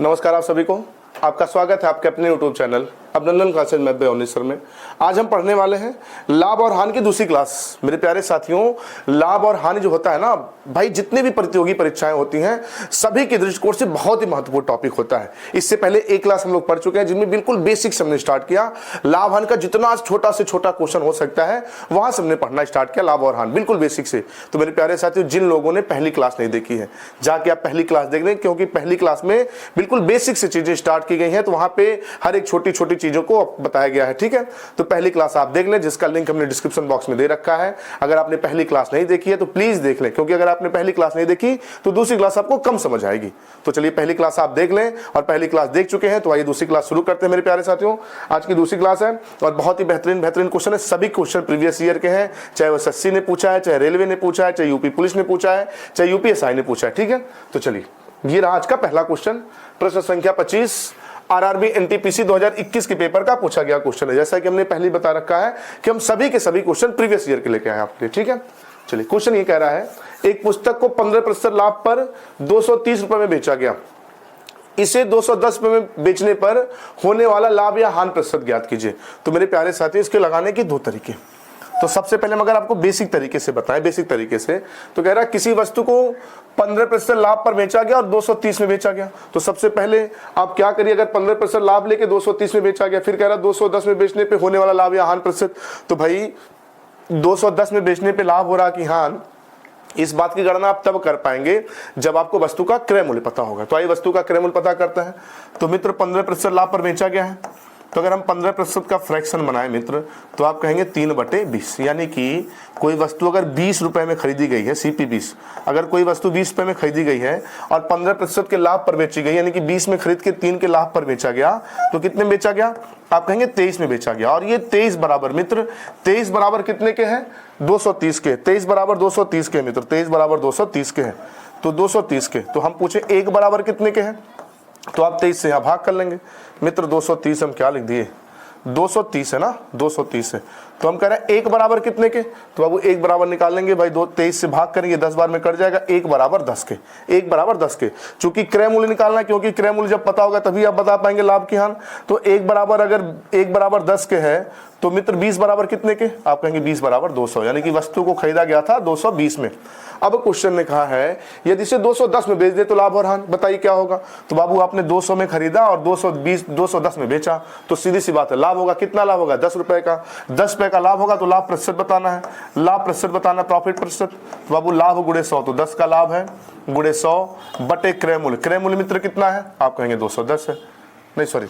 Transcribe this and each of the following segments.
नमस्कार आप सभी को, आपका स्वागत है आपके अपने YouTube चैनल अभिनंदन क्लासेज में बेवनीसर में। आज हम पढ़ने वाले हैं लाभ और हानि की दूसरी क्लास। मेरे प्यारे साथियों, लाभ और हानि जो होता है ना भाई, जितने भी प्रतियोगी परीक्षाएं होती हैं सभी के दृष्टिकोण से बहुत ही महत्वपूर्ण टॉपिक होता है। इससे पहले एक क्लास हम लोग पढ़ चुके हैं जिनमें बिल्कुल बेसिक से हमने स्टार्ट किया। लाभ हानि का जितना छोटा से छोटा क्वेश्चन हो सकता है वहां से हमने पढ़ना स्टार्ट किया, लाभ और हानि बिल्कुल बेसिक से। तो मेरे प्यारे साथियों, जिन लोगों ने पहली क्लास नहीं देखी है जाके आप पहली क्लास देख लें, क्योंकि पहली क्लास में बिल्कुल बेसिक से चीजें स्टार्ट की गई हैं। तो वहां पे हर एक छोटी छोटी चीजों को बताया गया है, ठीक है। तो पहली क्लास आप देख लें, जिसका लिंक हमने डिस्क्रिप्शन बॉक्स में दे रखा है। अगर आपने पहली क्लास नहीं देखी है तो प्लीज देख लें, क्योंकि अगर आपने पहली क्लास नहीं देखी तो दूसरी क्लास आपको कम समझ आएगी। तो चलिए पहली क्लास आप देख लें, और पहली क्लास देख चुके हैं तो आइए दूसरी क्लास शुरू करते हैं। मेरे प्यारे साथियों, आज की दूसरी क्लास है और बहुत ही बेहतरीन क्वेश्चन है। सभी क्वेश्चन प्रीवियस ईयर के हैं, चाहे वो एसएससी ने पूछा है, चाहे रेलवे ने पूछा है, चाहे यूपी पुलिस ने पूछा है, चाहे यूपीएसआई ने पूछा है, ठीक है। तो चलिए ये रहा आज का पहला क्वेश्चन, प्रश्न संख्या 25, आरआरबी एनटीपीसी 2021 के पेपर का पूछा गया क्वेश्चन है। जैसा कि हमने पहले बता रखा है कि हम सभी के सभी क्वेश्चन प्रीवियस ईयर के लेके आए आपके लिए, ठीक है। चलिए क्वेश्चन ये कह रहा है, एक पुस्तक को 15% लाभ पर 230 रुपए में बेचा गया, इसे 210 रुपए में बेचने पर होने वाला लाभ या हानि प्रतिशत ज्ञात कीजिए। तो मेरे प्यारे साथी, इसके लगाने के दो तरीके। तो सबसे पहले मगर आपको बेसिक तरीके से बताएं, बेसिक तरीके से। तो कह रहा है किसी वस्तु को 15% लाभ पर बेचा गया और 230 में बेचा गया। तो सबसे पहले आप क्या करिए, अगर 15% लाभ लेके 230 में बेचा गया, फिर कह रहा है 210 में बेचने पे होने वाला लाभ या हानि प्रतिशत। तो भाई 210 में बेचने पे लाभ हो रहा कि हानि, इस बात की गणना आप तब कर पाएंगे जब आपको वस्तु का क्रय मूल्य पता होगा। तो आइए वस्तु का क्रय मूल्य पता करते हैं। तो मित्र 15% लाभ पर बेचा गया है, तो अगर हम 15% का फ्रैक्शन बनाए मित्र, तो आप कहेंगे 3/20। यानी कि कोई वस्तु अगर 20 रुपए में खरीदी गई है, CP 20, अगर कोई वस्तु 20 रुपए में खरीदी गई है और 15% के लाभ पर बेची गई, यानी कि 20 में खरीद के 3 के लाभ पर बेचा गया, तो कितने में बेचा गया? आप कहेंगे 23 में बेचा गया। और ये 23 बराबर मित्र, 23 बराबर कितने के हैं? 230 के। 23 बराबर 230 के मित्र, 23 बराबर 230 के हैं। तो 230 के, तो हम पूछे 1 बराबर कितने के हैं? तो आप 23 से यहाँ भाग कर लेंगे मित्र। 230 हम क्या लिख दिए? 230 है ना, 230 है। तो हम कह रहे हैं 1 बराबर कितने के? तो बाबू 1 बराबर निकाल लेंगे भाई, 23 से भाग करेंगे 10 बार में कट जाएगा। 1 बराबर 10 के, 1 बराबर 10 के। चूंकि क्रय मूल्य निकालना है, क्योंकि क्रय मूल्य जब पता होगा तभी आप बता पाएंगे लाभ की हानि। तो 1 बराबर, अगर 1 बराबर 10 के है तो मित्र 20 बराबर कितने के? आप कहेंगे 20 बराबर 200, यानी कि वस्तु को खरीदा गया था 220 में। अब क्वेश्चन ने कहा है यदि इसे 210 में बेच दे तो लाभ और हानि, बताइए क्या होगा? तो बाबू आपने 200 में खरीदा और 210 में बेचा, तो सीधी सी बात है लाभ होगा। कितना लाभ होगा? 10 रुपए का। 10 रुपए का लाभ होगा तो लाभ प्रतिशत बताना है, लाभ प्रतिशत बताना, प्रॉफिट प्रतिशत। तो बाबू लाभ गुणे 100, तो 10 का लाभ है गुणे 100 बटे क्रय मूल्य। क्रय मूल्य मित्र कितना है? आप कहेंगे 210 है, नहीं सॉरी,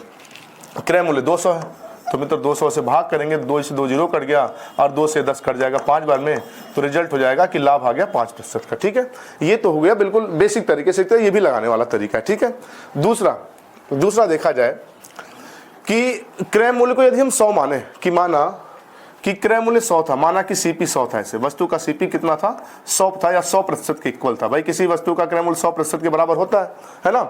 क्रय मूल्य 200 है। तो मित्र 200 से भाग करेंगे, 2 से 2 जीरो कट गया और 2 से 10 कट जाएगा 5 बार में, तो रिजल्ट हो जाएगा कि लाभ आ गया 5% का, ठीक है। ये तो हो गया बिल्कुल बेसिक तरीके से, ये भी लगाने वाला तरीका है, ठीक है। दूसरा देखा जाए कि क्रय मूल्य को यदि हम 100 माने, कि माना कि क्रय मूल्य 100 था, माना कि CP 100 था, ऐसे वस्तु का CP कितना था? 100 था, या 100% के इक्वल था। भाई किसी वस्तु का क्रय मूल्य 100% के बराबर होता है ना।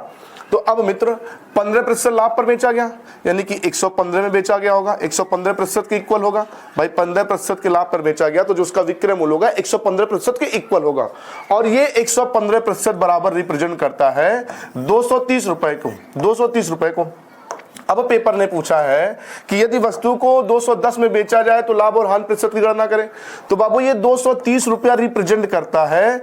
तो अब मित्र 15% लाभ पर बेचा गया, यानी कि 115 में बेचा गया होगा, 115% के इक्वल होगा। भाई 15% के लाभ पर बेचा गया तो जो उसका विक्रय मूल्य होगा 115% के इक्वल होगा। और ये 115% बराबर रिप्रेजेंट करता है 230 रुपए को, 230 रुपए को। अब पेपर ने पूछा है कि यदि वस्तु को 210 में बेचा जाए तो लाभ और हानि प्रतिशत की गणना करें। तो बाबू ये 230 रुपया रिप्रेजेंट करता है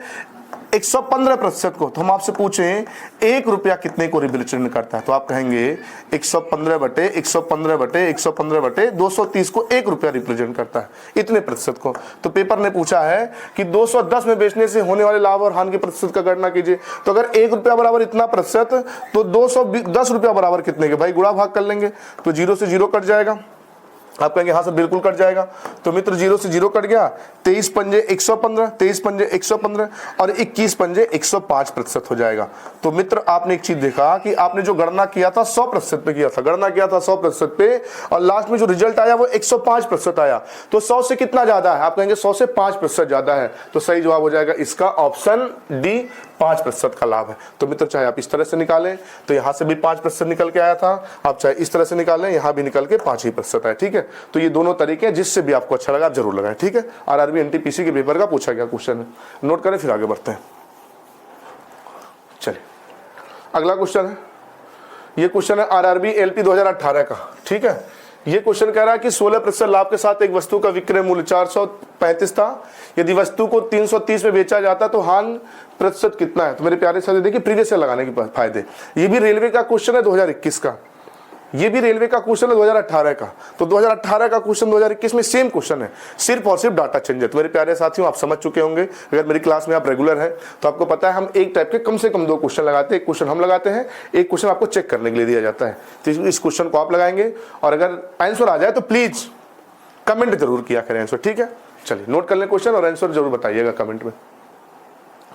115% को। तो हम आपसे पूछें 1 रुपया कितने को रिप्रेजेंट करता है? तो आप कहेंगे 115 बटे 115 बटे 115 बटे 230 को 1 रुपया रिप्रेजेंट करता है, इतने प्रतिशत को। तो पेपर ने पूछा है कि 210 में बेचने से होने वाले लाभ और हानि के प्रतिशत का गणना कीजिए। तो अगर 1 रुपया बराबर इतना प्रतिशत, तो 210 रुपया बराबर कितने के? भाई गुणा भाग कर लेंगे, तो 0 से 0 कट जाएगा। आप कहेंगे हाँ सर बिल्कुल कट जाएगा। तो मित्र 0 से 0 कट गया, 23 पंजे 115, 23 पंजे 115 और 21 पंजे 105% हो जाएगा। तो मित्र आपने एक चीज देखा कि आपने जो गणना किया था 100% पे किया था, गणना किया था 100% पे, और लास्ट में जो रिजल्ट आया वो 105% आया। तो 100 से कितना ज्यादा है? आप कहेंगे 100 से 5% ज्यादा है। तो सही जवाब हो जाएगा इसका ऑप्शन डी, 5% का लाभ है। तो मित्र चाहे आप इस तरह से निकालें तो यहां से भी 5% निकल के आया था, आप चाहे इस तरह से निकालें, यहां भी निकल के 5% है, ठीक है। तो ये दोनों तरीके हैं, जिससे भी आपको अच्छा लगा आप जरूर लगाएं, ठीक है। आरआरबी एनटीपीसी के पेपर का पूछा गया क्वेश्चन है, नोट करें फिर आगे बढ़ते हैं। चलिए अगला क्वेश्चन है, ये क्वेश्चन है आरआरबी एलपी 2018 का, ठीक है। ये क्वेश्चन कह रहा है कि 16% लाभ के साथ एक वस्तु का विक्रय मूल्य 435 था, यदि वस्तु को 330 में बेचा जाता तो हानि प्रतिशत कितना है। तो मेरे प्यारे साथी देखिए प्रीवियस ईयर लगाने के फायदे। ये भी रेलवे का क्वेश्चन है 2021 का, ये भी रेलवे का क्वेश्चन है 2018 का। तो 2018 का क्वेश्चन 2021 में सेम क्वेश्चन है, सिर्फ और सिर्फ डाटा चेंज है। तो मेरे प्यारे साथियों आप समझ चुके होंगे, अगर मेरी क्लास में आप रेगुलर हैं तो आपको पता है हम एक टाइप के कम से कम 2 क्वेश्चन लगाते हैं। एक क्वेश्चन हम लगाते हैं, एक क्वेश्चन आपको चेक करने के लिए दिया जाता है। तो इस क्वेश्चन को आप लगाएंगे और अगर आंसर आ जाए तो प्लीज कमेंट जरूर किया करें आंसर, ठीक है। चलिए नोट कर लें क्वेश्चन और आंसर जरूर बताइएगा कमेंट में।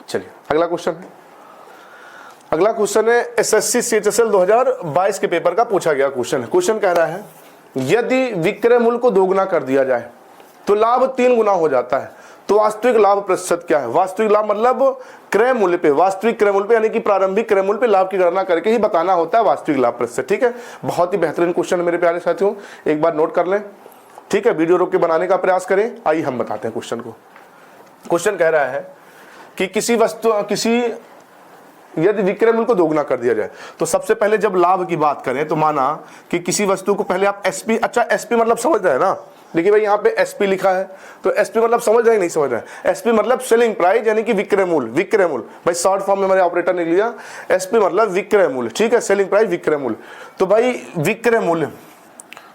चलिए अगला क्वेश्चन है, अगला क्वेश्चन है एसएससी सीएचएसएल 2022 के पेपर का पूछा गया क्वेश्चन है। क्वेश्चन कह रहा है यदि विक्रय मूल्य को दोगुना कर दिया जाए तो लाभ 3 गुना हो जाता है, तो वास्तविक लाभ प्रतिशत क्या है। वास्तविक लाभ मतलब क्रय मूल्य पे, वास्तविक क्रय मूल्य पे यानी कि प्रारंभिक क्रय मूल्य पे लाभ की गणना करके ही बताना होता है वास्तविक लाभ प्रतिशत, ठीक है। बहुत ही बेहतरीन क्वेश्चन है मेरे प्यारे साथियों, एक बार नोट कर लें, ठीक है। वीडियो रोक के बनाने का प्रयास करें। आइए हम बताते हैं क्वेश्चन को। क्वेश्चन कह रहा है कि यदि विक्रय मूल्य को दोगुना कर दिया जाए, तो सबसे पहले जब लाभ की बात करें तो माना कि किसी वस्तु को पहले आप एसपी, अच्छा एसपी मतलब समझ रहे हैं ना, देखिए भाई यहाँ पे एसपी लिखा है तो एसपी मतलब समझ रहे हैं नहीं समझ रहे हैं। एसपी मतलब सेलिंग प्राइस यानी कि विक्रय मूल्य, विक्रय मूल्य भाई शॉर्ट फॉर्म में मेरे ऑपरेटर ने लिया, एसपी मतलब विक्रय मूल्य, ठीक है, सेलिंग प्राइस विक्रय मूल्य। तो भाई विक्रय मूल्य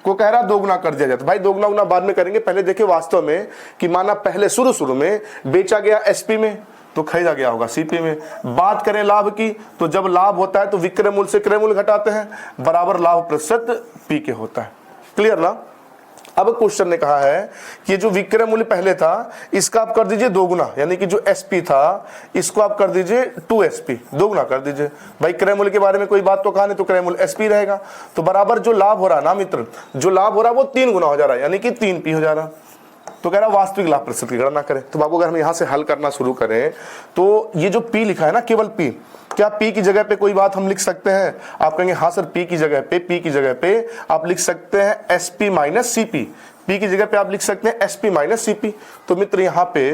को कह रहा दोगुना कर दिया जाए, तो भाई दोगुना गुना बाद में करेंगे, पहले देखिए वास्तव में कि माना पहले शुरू में बेचा गया एसपी में तो खरीदा गया होगा सीपी में। बात करें लाभ की तो जब लाभ होता है तो विक्रय मूल्य से क्रय मूल्य घटाते हैं, बराबर लाभ प्रतिशत पी के होता है। क्लियर ना। अब क्वेश्चन ने कहा है कि जो विक्रय मूल्य पहले था इसका आप कर दीजिए दोगुना, यानी कि जो एसपी था इसको आप कर दीजिए 2SP, दोगुना कर दीजिए। भाई क्रय मूल्य के बारे में कोई बात तो कहा नहीं, तो क्रय मूल्य एसपी रहेगा। तो बराबर जो लाभ हो रहा है ना मित्र, जो लाभ हो रहा है वो 3 गुना हो जा रहा है, यानी कि 3P हो जा रहा है। तो कह रहा वास्तविक लाभ प्रतिशत की गणना करें। तो बाबू अगर हम यहां से हल करना शुरू करें तो ये जो P लिखा है ना, केवल P, क्या P की जगह पे कोई बात हम लिख सकते हैं। आप कहेंगे हाँ सर P की जगह पे आप लिख सकते हैं SP माइनस CP, P की जगह पे आप लिख सकते हैं SP माइनस CP। तो मित्र यहाँ पे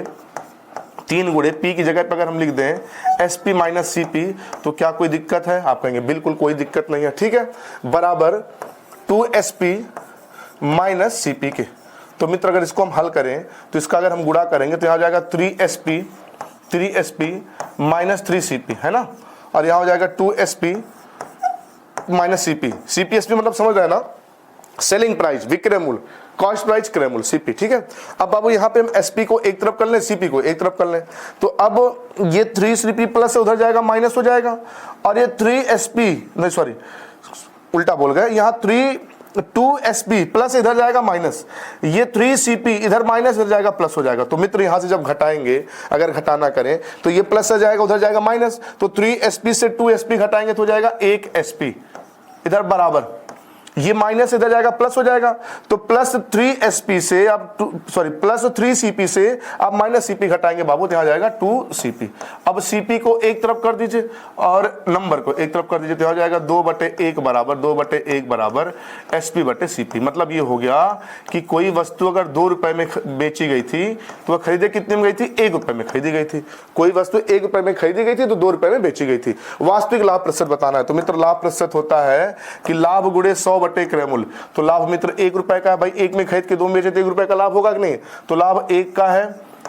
3 गुणे P की जगह पे अगर हम लिख दें SP माइनस CP तो क्या कोई दिक्कत है। आप कहेंगे बिल्कुल कोई दिक्कत नहीं है, ठीक है, बराबर 2SP माइनस CP के। तो मित्र अगर इसको हम हल करें तो इसका अगर हम गुणा करेंगे तो यहाँ हो जाएगा 3SP माइनस 3CP, है ना, और यहाँ हो जाएगा 2SP माइनस CP। CPSP मतलब समझ रहे हैं ना, सेलिंग प्राइस विक्रय मूल्य, कॉस्ट प्राइस क्रय मूल्य CP, ठीक है। अब बाबू यहाँ पे हम SP को एक तरफ कर लें, CP को एक तरफ कर लें, तो अब ये 3CP प्लस से उधर जाएगा माइनस हो जाएगा, और ये 3SP नहीं सॉरी उल्टा बोल गए, यहाँ 2SP प्लस इधर जाएगा माइनस, ये 3CP इधर माइनस इधर जाएगा प्लस हो जाएगा। तो मित्र यहां से जब घटाएंगे, अगर घटाना करें तो ये प्लस से जाएगा उधर जाएगा माइनस, तो 3SP से 2SP घटाएंगे तो हो जाएगा 1SP इधर बराबर, ये माइनस इधर जाएगा प्लस हो जाएगा। तो प्लस 3SP से आप प्लस 3CP से आप माइनस CP घटाएंगे बाबू तो यहाँ जाएगा 2CP। अब CP को एक तरफ कर दीजिए और नंबर को एक तरफ कर दीजिए तो यहाँ जाएगा 2/1 बराबर SP बटे CP। मतलब ये हो गया कि कोई वस्तु अगर 2 रुपए में बेची गई थी तो वह खरीदे कितने में गई थी, 1 रुपए में खरीदी गई थी। कोई वस्तु 1 रुपए में खरीदी गई थी तो 2 रुपए में बेची गई थी। वास्तविक लाभ प्रतिशत बताना है तो मित्र लाभ प्रतिशत होता है कि लाभ गुणे 100 बटे क्रय मूल्य। तो लाभ मित्र 1 रुपए का है, भाई 1 में खरीद के 2 में बेचे तो 1 रुपए का लाभ होगा कि नहीं। तो लाभ 1 का है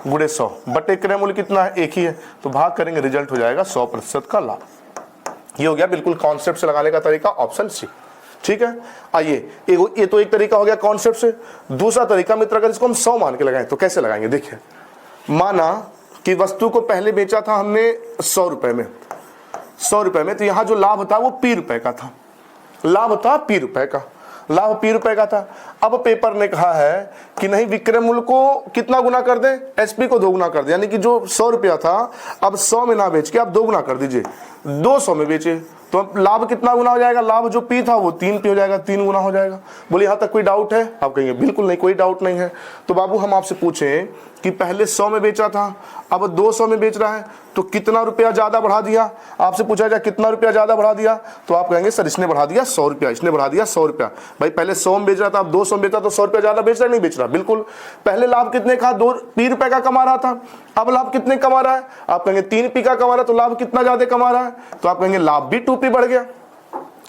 गुणे 100 बटे क्रय मूल्य कितना है, 1 ही है, तो भाग करेंगे रिजल्ट हो जाएगा 100% का लाभ। ये हो गया बिल्कुल कॉन्सेप्ट से लगाने का तरीका, ऑप्शन सी, ठीक है। आइए ये तो एक तरीका हो गया कॉन्सेप्ट से। दूसरा तरीका मित्र अगर इसको हम 100 मान के लगाएं तो कैसे लगाएंगे, देखिए माना कि वस्तु को पहले बेचा था हमने 100 रुपए में, तो यहां जो लाभ था वो P रुपए का था, लाभ था P रुपए का, लाभ P रुपए का था। अब पेपर ने कहा है कि नहीं विक्रय मूल्य को कितना गुना कर दें, SP को 2 गुना कर दें, यानी कि जो 100 रुपया था अब 100 में ना बेच के आप 2 गुना कर दीजिए, 200 में बेचे तो लाभ कितना गुना हो जाएगा, लाभ जो P था वो 3P हो जाएगा, 3 गुना हो जाएगा। बोले यहाँ तक कोई डाउट है, आप कहेंगे बिल्कुल नहीं कोई डाउट नहीं है। तो बाबू हम आपसे पूछें कि पहले 100 में बेचा था अब 200 में बेच रहा है तो कितना रुपया ज्यादा बढ़ा दिया, आपसे पूछा जाए कितना रुपया ज्यादा बढ़ा दिया तो आप कहेंगे सर इसने बढ़ा दिया 100 रुपया, इसने बढ़ा दिया 100 रुपया। भाई पहले 100 में बेच रहा था अब 200 में बेचा तो 100 रुपया ज्यादा बेच रहा नहीं बेच रहा, बिल्कुल। पहले लाभ कितने का, 2P रुपए का कमा रहा था, अब लाभ कितने कमा रहा है, आप कहेंगे 3P का कमा रहा है, तो लाभ कितना ज्यादा कमा रहा है, तो आप कहेंगे लाभ भी 2P बढ़ गया।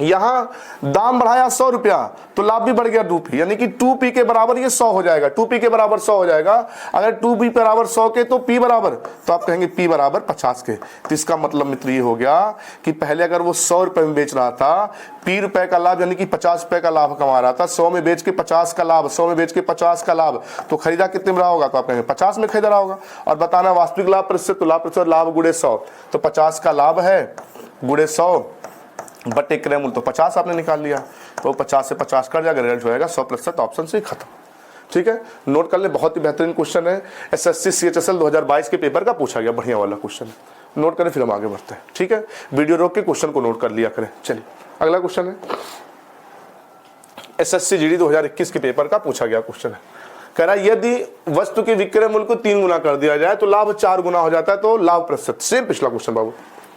यहां दाम बढ़ाया 100 रुपया तो लाभ भी बढ़ गया 2p, यानी कि 2p के बराबर ये 100 हो जाएगा, 2p के बराबर 100 हो जाएगा। अगर 2p बराबर 100 के तो p बराबर, तो आप कहेंगे p बराबर 50 के। तो इसका मतलब मित्र ये हो गया कि पहले अगर वो 100 रुपए में बेच रहा था, p रुपए का लाभ यानी कि 50 रुपए का लाभ कमा रहा था, 100 में बेच के 50 का लाभ, 100 में बेच के 50 का लाभ, तो खरीदा कितने में रहा होगा, तो आप कहेंगे 50 में खरीदा रहा होगा। और बताना वास्तविक लाभ प्रतिशत, तो लाभ प्रतिशत लाभ गुणे 100, तो 50 का लाभ है गुणे 100 बटे क्रय मूल्य, तो 50 आपने निकाल लिया, तो 50 से 50 कट जाएगा, रिजल्ट हो जाएगा 100%, ऑप्शन से खत्म। ठीक है, नोट कर ले, बहुत ही बेहतरीन क्वेश्चन है, एसएससी सीएचएसएल 2022 के पेपर का पूछा गया, बढ़िया वाला क्वेश्चन है, नोट करें फिर हम आगे बढ़ते हैं। ठीक है, वीडियो रोक के क्वेश्चन को नोट कर लिया करें। चलिए अगला क्वेश्चन है, एसएससी जीडी 2021 के पेपर का पूछा गया क्वेश्चन है, कह रहा है यदि वस्तु के विक्रय मूल्य को 3 गुना कर दिया जाए तो लाभ 4 गुना हो जाता है, तो लाभ प्रतिशत। सेम पिछला क्वेश्चन बाबू,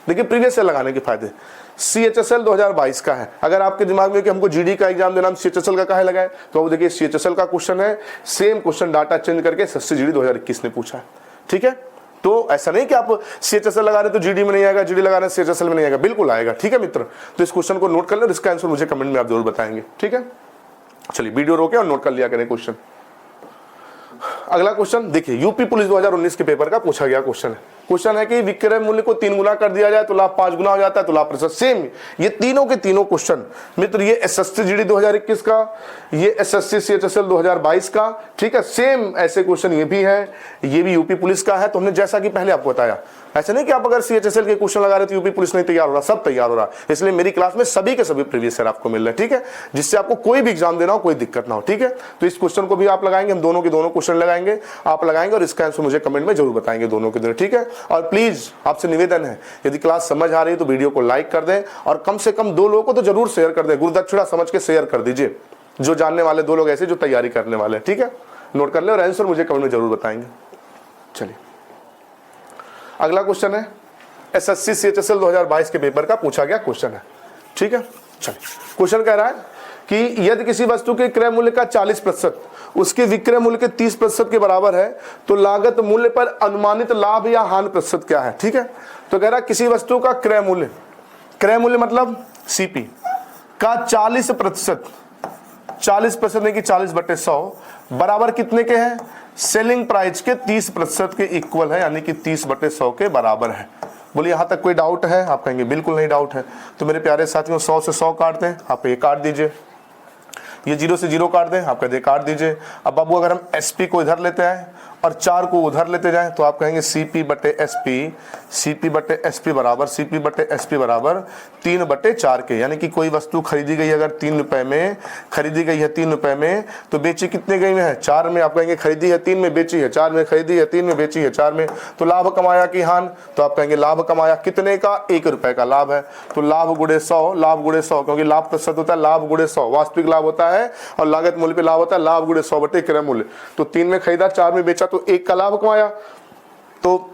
देखिए प्रीवियस से लगाने के फायदे। सीएचएसएल 2022 का है, अगर आपके दिमाग में कि हमको जीडी का एग्जाम देना, हम सीएचएसएल का काहे लगाए, तो अब देखिए सीएचएसएल का क्वेश्चन है, सेम क्वेश्चन डाटा चेंज करके एसएससी जीडी 2021 ने पूछा है। ठीक है, तो ऐसा नहीं कि आप सीएचएसएल लगा रहे तो जीडी में नहीं आएगा, जीडी लगा रहे सीएचएसएल में नहीं आएगा, बिल्कुल आएगा। ठीक है मित्र, तो इस क्वेश्चन को नोट कर ले, इसका आंसर मुझे कमेंट में आप जरूर बताएंगे। ठीक है, चलिए वीडियो रोके और नोट कर लिया करें क्वेश्चन। अगला क्वेश्चन देखिए, यूपी पुलिस 2019 के पेपर का पूछा गया क्वेश्चन है। क्वेश्चन है कि विक्रय मूल्य को 3 गुना कर दिया जाए तो लाभ 5 गुना हो जाता है, तो लाभ प्रतिशत। सेम ये तीनों के तीनों क्वेश्चन मित्र, ये एसएससी जीडी 2021 का, ये एसएससी सीएचएसएल 2022 का। ठीक है, सेम ऐसे क्वेश्चन ये भी है, ये भी यूपी पुलिस का है। तो हमने जैसा कि पहले आपको बताया, ऐसा नहीं कि आप अगर सीएचएसएल के क्वेश्चन लगा रहे तो यूपी पुलिस नहीं तैयार हो रहा, सब तैयार हो रहा है। इसलिए मेरी क्लास में सभी के सभी प्रीवियस ईयर आपको मिल रहे हैं। ठीक है, जिससे आपको कोई भी एग्जाम देना हो कोई दिक्कत ना हो। ठीक है, तो इस क्वेश्चन को भी आप लगाएंगे, हम दोनों के दोनों क्वेश्चन लगाएंगे, आप लगाएंगे और इसका आंसर मुझे कमेंट में जरूर बताएंगे दोनों के दोनों। ठीक है, और प्लीज आपसे निवेदन है, यदि क्लास समझ आ रही है तो वीडियो को लाइक कर दें और कम से कम 2 लोगों को तो जरूर शेयर कर दें, गुरुदक्षिणा समझ के शेयर कर दीजिए, जो जानने वाले 2 लोग ऐसे जो तैयारी करने वाले हैं। ठीक है, नोट कर ले और आंसर मुझे कमेंट में जरूर बताएंगे। चलिए अगला क्वेश्चन है, एसएससी सीएचएसएल 2022 के पेपर का पूछा गया क्वेश्चन है। ठीक है, चलिए क्वेश्चन कह रहा है कि यदि किसी वस्तु के क्रय मूल्य का 40% उसके विक्रय मूल्य के 30% के बराबर है तो लागत मूल्य पर अनुमानित लाभ या हानि प्रतिशत क्या है। ठीक है, तो कह रहा है किसी वस्तु का क्रय मूल्य मतलब सीपी का 40%, 40% नहीं कि 40/100 बराबर कितने के हैं, सेलिंग प्राइस के 30% के इक्वल है, यानी कि 30/100 के बराबर है। बोलिए यहाँ तक कोई डाउट है, आप कहेंगे बिल्कुल नहीं डाउट है। तो मेरे प्यारे साथियों 100 से 100 काट दें, आप ये काट दीजिए, ये 0 से 0 काट दें, आप कहते काट दीजिए। अब बाबू अगर हम एसपी को इधर लेते हैं और 4 को उधर लेते जाएं तो आप कहेंगे CP/SP, CP/SP बराबर CP/SP बराबर 3/4 के, यानी कि कोई वस्तु खरीदी गई अगर 3 रुपए में, खरीदी गई है 3 रुपए में, तो बेची कितने गई में है, 4 में। आप कहेंगे खरीदी है 3 में, बेची है 4 में, खरीदी है 3 में, बेची है 4 में, तो लाभ कमाया कि हानि, तो आप कहेंगे लाभ कमाया कितने का, 1 रुपए का लाभ है, तो लाभ गुणे 100, लाभ गुणे 100, क्योंकि लाभ प्रतिशत होता है लाभ गुणे 100, वास्तविक लाभ होता है और लागत मूल्य पे लाभ होता है लाभ गुणे 100 बटे क्रय मूल्य। तो 3 में खरीदा 4 में बेचा तो 1 का लाभ कमाया, तो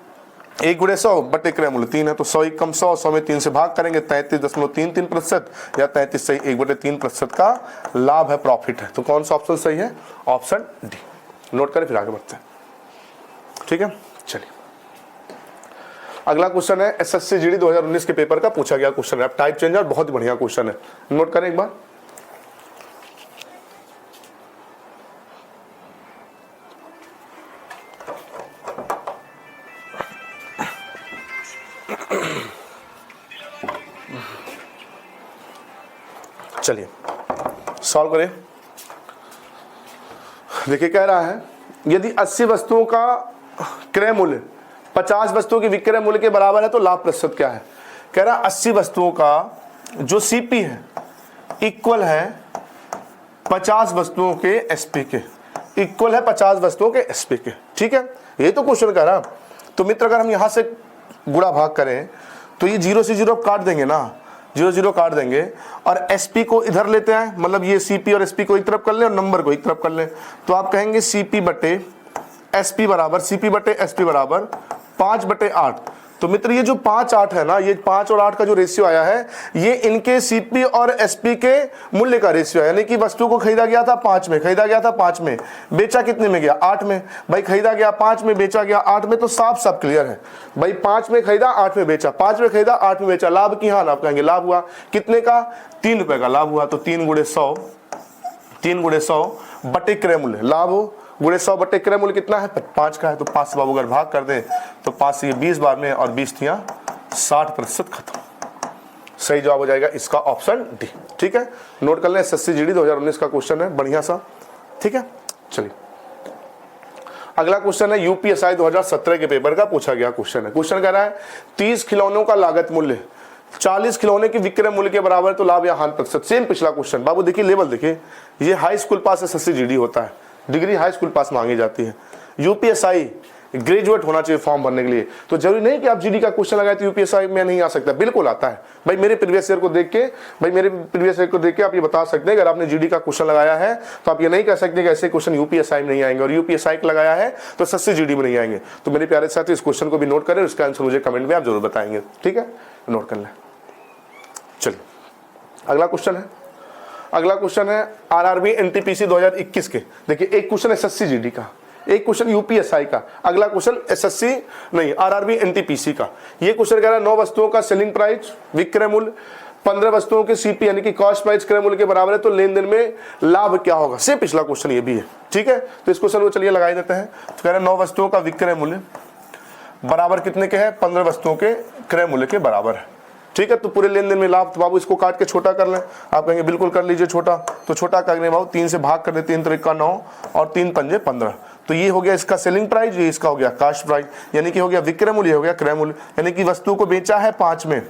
1 गुणे 100 बटे क्रय मूल्य 3 है, तो 100 कम 100, 100 में 3 से भाग करेंगे 33.33% या 33 सही 1/3% का लाभ है, प्रॉफिट है। तो कौन सा ऑप्शन सही है, ऑप्शन डी। नोट करें फिर आगे बढ़ते हैं। ठीक है, चलिए अगला क्वेश्चन है, एसएससी जीडी 2019 के पेपर का पूछा गया क्वेश्चन है, टाइप चेंजर, बहुत ही बढ़िया क्वेश्चन है, नोट करें एक बार। चलिए सॉल्व करें। देखिए कह रहा है यदि 80 वस्तुओं का क्रय मूल्य 50 वस्तुओं के विक्रय मूल्य के बराबर है तो लाभ प्रतिशत क्या है। कह रहा 80 वस्तुओं का जो सीपी है इक्वल है 50 वस्तुओं के एसपी के, इक्वल है 50 वस्तुओं के एसपी के। ठीक है, ये तो क्वेश्चन कह रहा। तो मित्र अगर हम यहां से गुणा भाग करें तो ये 0 से 0 काट देंगे ना, 0 0 काट देंगे और एसपी को इधर लेते हैं, मतलब ये सीपी और एसपी को एक तरफ कर लें और नंबर को एक तरफ कर लें, तो आप कहेंगे सीपी बटे एसपी बराबर, सीपी बटे एसपी बराबर 5/8। तो मित्र ये जो 5-8 है ना, ये 5 और 8 का जो रेशियो आया है, ये इनके सीपी और एसपी के मूल्य का रेशियो है। यानी कि वस्तु को खरीदा गया था 5 में, खरीदा गया था 5 में, बेचा कितने में गया 8 में। भाई खरीदा गया 5 में, बेचा गया 8 में, तो साफ साफ क्लियर है भाई। 5 में खरीदा 8 में बेचा, 5 में खरीदा 8 में बेचा, लाभ की हां आप कहेंगे लाभ हुआ कितने का, 3 रुपए का लाभ हुआ। तो 3 × 100, 3 × 100 बटे क्रय मूल्य, लाभ गुणे 100 बटे क्रय मूल्य कितना है 5 का है। तो 5 से बाबू अगर भाग कर दे तो 5 से ये 20 बार में और 20 थियां 60% खत्म। सही जवाब हो जाएगा इसका ऑप्शन डी। ठीक है, नोट कर लें, एसएससी जीडी 2019 का क्वेश्चन है, बढ़िया सा। ठीक है, चलिए अगला क्वेश्चन है यूपीएसआई 2017 के पेपर का पूछा गया क्वेश्चन है। क्वेश्चन कह रहा है 30 खिलौनों का लागत मूल्य 40 खिलौने के विक्रय मूल्य के बराबर है, तो लाभ या हानि प्रतिशत। सेम पिछला क्वेश्चन। बाबू देखिए लेवल देखिए, ये हाई स्कूल पास एसएससी जीडी होता है, डिग्री हाई स्कूल पास मांगी जाती है। यूपीएसआई ग्रेजुएट होना चाहिए फॉर्म भरने के लिए। तो जरूरी नहीं कि आप जीडी का क्वेश्चन लगाए तो यूपीएसआई में नहीं आ सकता, बिल्कुल आता है भाई। मेरे प्रीवियस ईयर को देख के आप ये बता सकते हैं, अगर आपने जीडी का क्वेश्चन लगाया है तो आप ये नहीं कह सकते कि ऐसे क्वेश्चन यूपीएसआई में नहीं आएंगे, और यूपीएसआई का लगाया है तो एसएससी जीडी में नहीं आएंगे। तो मेरे प्यारे साथी इस क्वेश्चन को भी नोट करें, उसका आंसर मुझे कमेंट में आप जरूर बताएंगे। ठीक है, नोट कर लें। चलिए अगला क्वेश्चन है, अगला क्वेश्चन है आरआरबी एनटीपीसी 2021 के। देखिए एक क्वेश्चन एसएससी जीडी का, एक क्वेश्चन यूपीएसआई का, अगला क्वेश्चन एसएससी नहीं आरआरबी एनटीपीसी का। ये क्वेश्चन कह रहा है 9 वस्तुओं का सेलिंग प्राइस विक्रय मूल्य 15 वस्तुओं के सीपी यानी कि कॉस्ट प्राइस क्रय मूल्य के बराबर है, तो लेन देन में लाभ क्या होगा। से पिछला क्वेश्चन ये भी है। ठीक है, तो इस क्वेश्चन को चलिए लगा देते हैं। तो कह रहे हैं 9 वस्तुओं का विक्रय मूल्य बराबर कितने के हैं 15 वस्तुओं के क्रय मूल्य के बराबर है। ठीक है, तो पूरे लेन देन में लाभ। तो बाबू इसको काट के छोटा कर लें। आप कहेंगे बिल्कुल कर लीजिए छोटा। तो छोटा करने बाबू 3 से भाग कर दे, 3 × 9 और 3 × 5 15। तो ये हो गया इसका सेलिंग प्राइस, ये इसका हो गया कास्ट प्राइस, यानी कि हो गया विक्रय मूल्य, हो गया क्रय मूल्य। यानी कि वस्तु को बेचा है 5 में,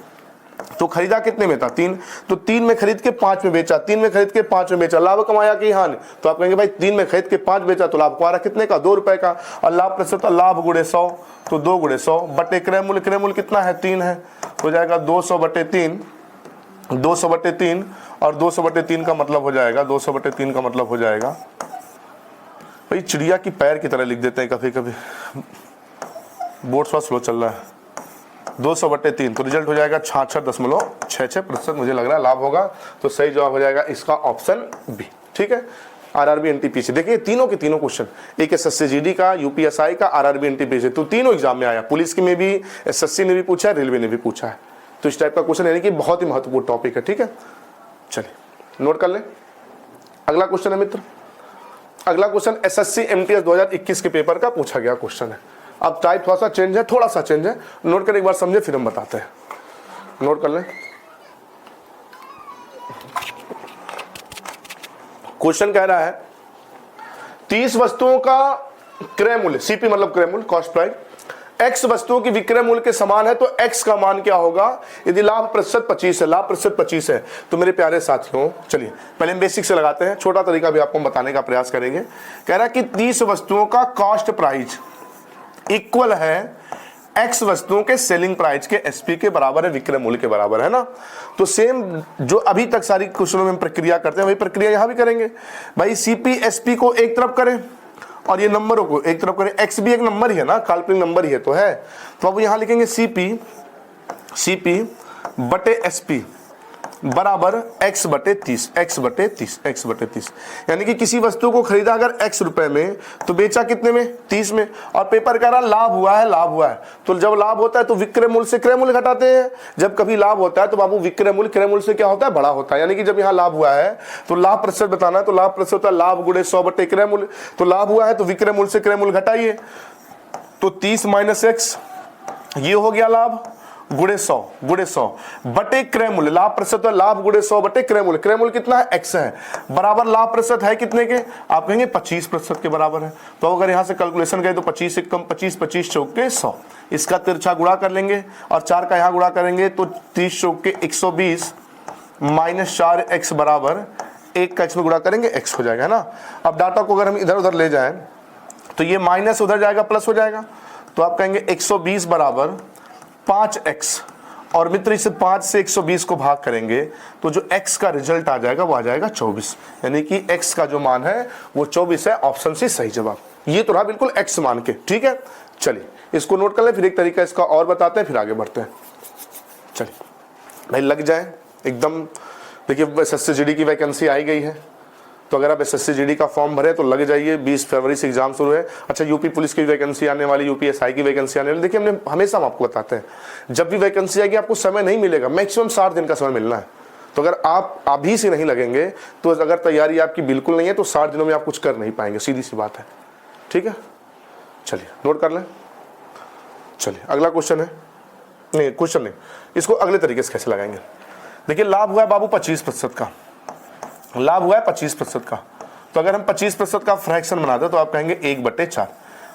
तो खरीदा कितने में था 3, तो 3 में खरीद के 5 में बेचा, 3 में खरीद के 5 में बेचा, लाभ कमाया कि हानि। तो आप कहेंगे भाई 3 में खरीद के 5 बेचा तो लाभ कमा रहा कितने का 2 रुपए का, और लाभ प्रतिशत लाभ गुणे 100, तो 2 × 100 बटे क्रय मूल्य, क्रय मूल्य कितना है 3 है, हो जाएगा 200/3, 200/3, और 200/3 का मतलब हो जाएगा, 200/3 का मतलब हो जाएगा भाई चिड़िया की पैर की तरह लिख देते हैं कभी कभी, बोर्ड थोड़ा स्लो चल रहा है। 200/3 तो रिजल्ट हो जाएगा 66.66%। मुझे लग रहा है लाभ होगा, तो सही जवाब हो जाएगा इसका ऑप्शन बी। ठीक है, आरआरबी एनटीपीसी। देखिए तीनों के तीनों क्वेश्चन, एक एसएससी जीडी का, यूपीएसआई का, आरआरबी एनटीपीसी, तो तीनों एग्जाम में आया। पुलिस की में भी, एसएससी ने भी पूछा है, रेलवे ने भी पूछा है। तो इस टाइप का क्वेश्चन यानी कि बहुत ही महत्वपूर्ण टॉपिक है। ठीक है, चलिए नोट कर लें। अगला क्वेश्चन है मित्र, अगला क्वेश्चन एसएससी एमटीएस 2021 के पेपर का पूछा गया क्वेश्चन है। अब टाइप थोड़ा सा चेंज है, थोड़ा सा चेंज है, नोट कर एक बार समझे फिर हम बताते हैं। नोट कर लें। क्वेश्चन कह रहा है 30 वस्तुओं का क्रय मूल्य, सीपी मतलब क्रय मूल्य कॉस्ट प्राइस, एक्स वस्तुओं की विक्रय मूल्य के समान है, तो एक्स का मान क्या होगा यदि लाभ प्रतिशत 25 है, लाभ प्रतिशत 25 है। तो मेरे प्यारे साथियों चलिए पहले हम बेसिक से लगाते हैं, छोटा तरीका भी आपको बताने का प्रयास करेंगे। कह रहा है कि 30 वस्तुओं का कॉस्ट प्राइस इक्वल है एक्स वस्तुओं के सेलिंग प्राइस के एसपी के बराबर है, विक्रय मूल्य के बराबर है ना। तो सेम जो अभी तक सारी क्वेश्चनों में हम प्रक्रिया करते हैं वही प्रक्रिया यहां भी करेंगे। भाई सीपी एसपी को एक तरफ करें और ये नंबरों को एक तरफ करें, एक्स भी एक नंबर ही है ना, काल्पनिक नंबर ही है तो है। तो अब यहां लिखेंगे सीपी बटे एसपी बराबर x/30, x/30। यानी कि किसी वस्तु को खरीदा अगर x रुपए में तो बेचा कितने में 30 में, और पेपर कह रहा लाभ हुआ है। तो जब लाभ होता है तो विक्रय मूल्य से क्रय मूल्य घटाते हैं। जब कभी लाभ होता है तो बाबू विक्रय मूल्य क्रय मूल्य से क्या होता है बड़ा होता है। यानी कि जब यहाँ लाभ हुआ है तो लाभ प्रतिशत बताना है, तो लाभ प्रतिशत होता है लाभ गुणे 100 बटे क्रय मूल्य। तो लाभ हुआ है तो विक्रय मूल्य से क्रय मूल्य घटाइए, तो 30 - x ये हो गया लाभ गुणे 100 बटे क्रय मूल्य, लाभ प्रतिशत है लाभ गुणे 100 बटे क्रय मूल्य। क्रय मूल्य कितना है x है, बराबर लाभ प्रतिशत है कितने के, आप कहेंगे 25% के बराबर है। तो अगर यहां से कैलकुलेशन करें तो 25 से कम 25 चौक के 100, इसका तिरछा गुणा कर लेंगे और 4 का यहां गुणा करेंगे तो 30 चौक के 120 माइनस 4x बराबर 1 का x में गुणा करेंगे x हो जाएगा है ना। अब डाटा को अगर हम इधर उधर ले जाएं तो ये माइनस उधर जाएगा प्लस हो जाएगा, तो आप कहेंगे 120 बराबर 5x, और मित्र इसे 5 से 120 को भाग करेंगे तो जो x का रिजल्ट आ जाएगा वो आ जाएगा 24। यानी कि x का जो मान है वो 24 है, ऑप्शन सी सही जवाब। ये तो रहा बिल्कुल x मान के। ठीक है, चलिए इसको नोट कर लें, फिर एक तरीका इसका और बताते हैं, फिर आगे बढ़ते हैं। चलिए भाई लग जाए एकदम। देखिए SSC GD की वैकेंसी आई गई है, तो अगर आप SSC GD का फॉर्म भरे तो लग जाइए। 20 फरवरी से एग्जाम शुरू है। अच्छा यूपी पुलिस की वैकेंसी आने वाली, UPSI की वैकेंसी आने वाली। देखिए हमने हमेशा हम आपको बताते हैं जब भी वैकेंसी आएगी आपको समय नहीं मिलेगा, मैक्सिमम 60 दिन का समय मिलना है। तो अगर आप अभी से नहीं लगेंगे तो अगर तैयारी आपकी बिल्कुल नहीं है तो 60 दिनों में आप कुछ कर नहीं पाएंगे, सीधी सी बात है। ठीक है, चलिए नोट कर लें। चलिए अगला क्वेश्चन है, नहीं क्वेश्चन नहीं, इसको अगले तरीके से कैसे लगाएंगे। देखिए लाभ हुआ है बाबू 25% का, लाभ हुआ है 25% का। तो अगर हम 25% का फ्रैक्शन बना दें तो आप कहेंगे 1/4,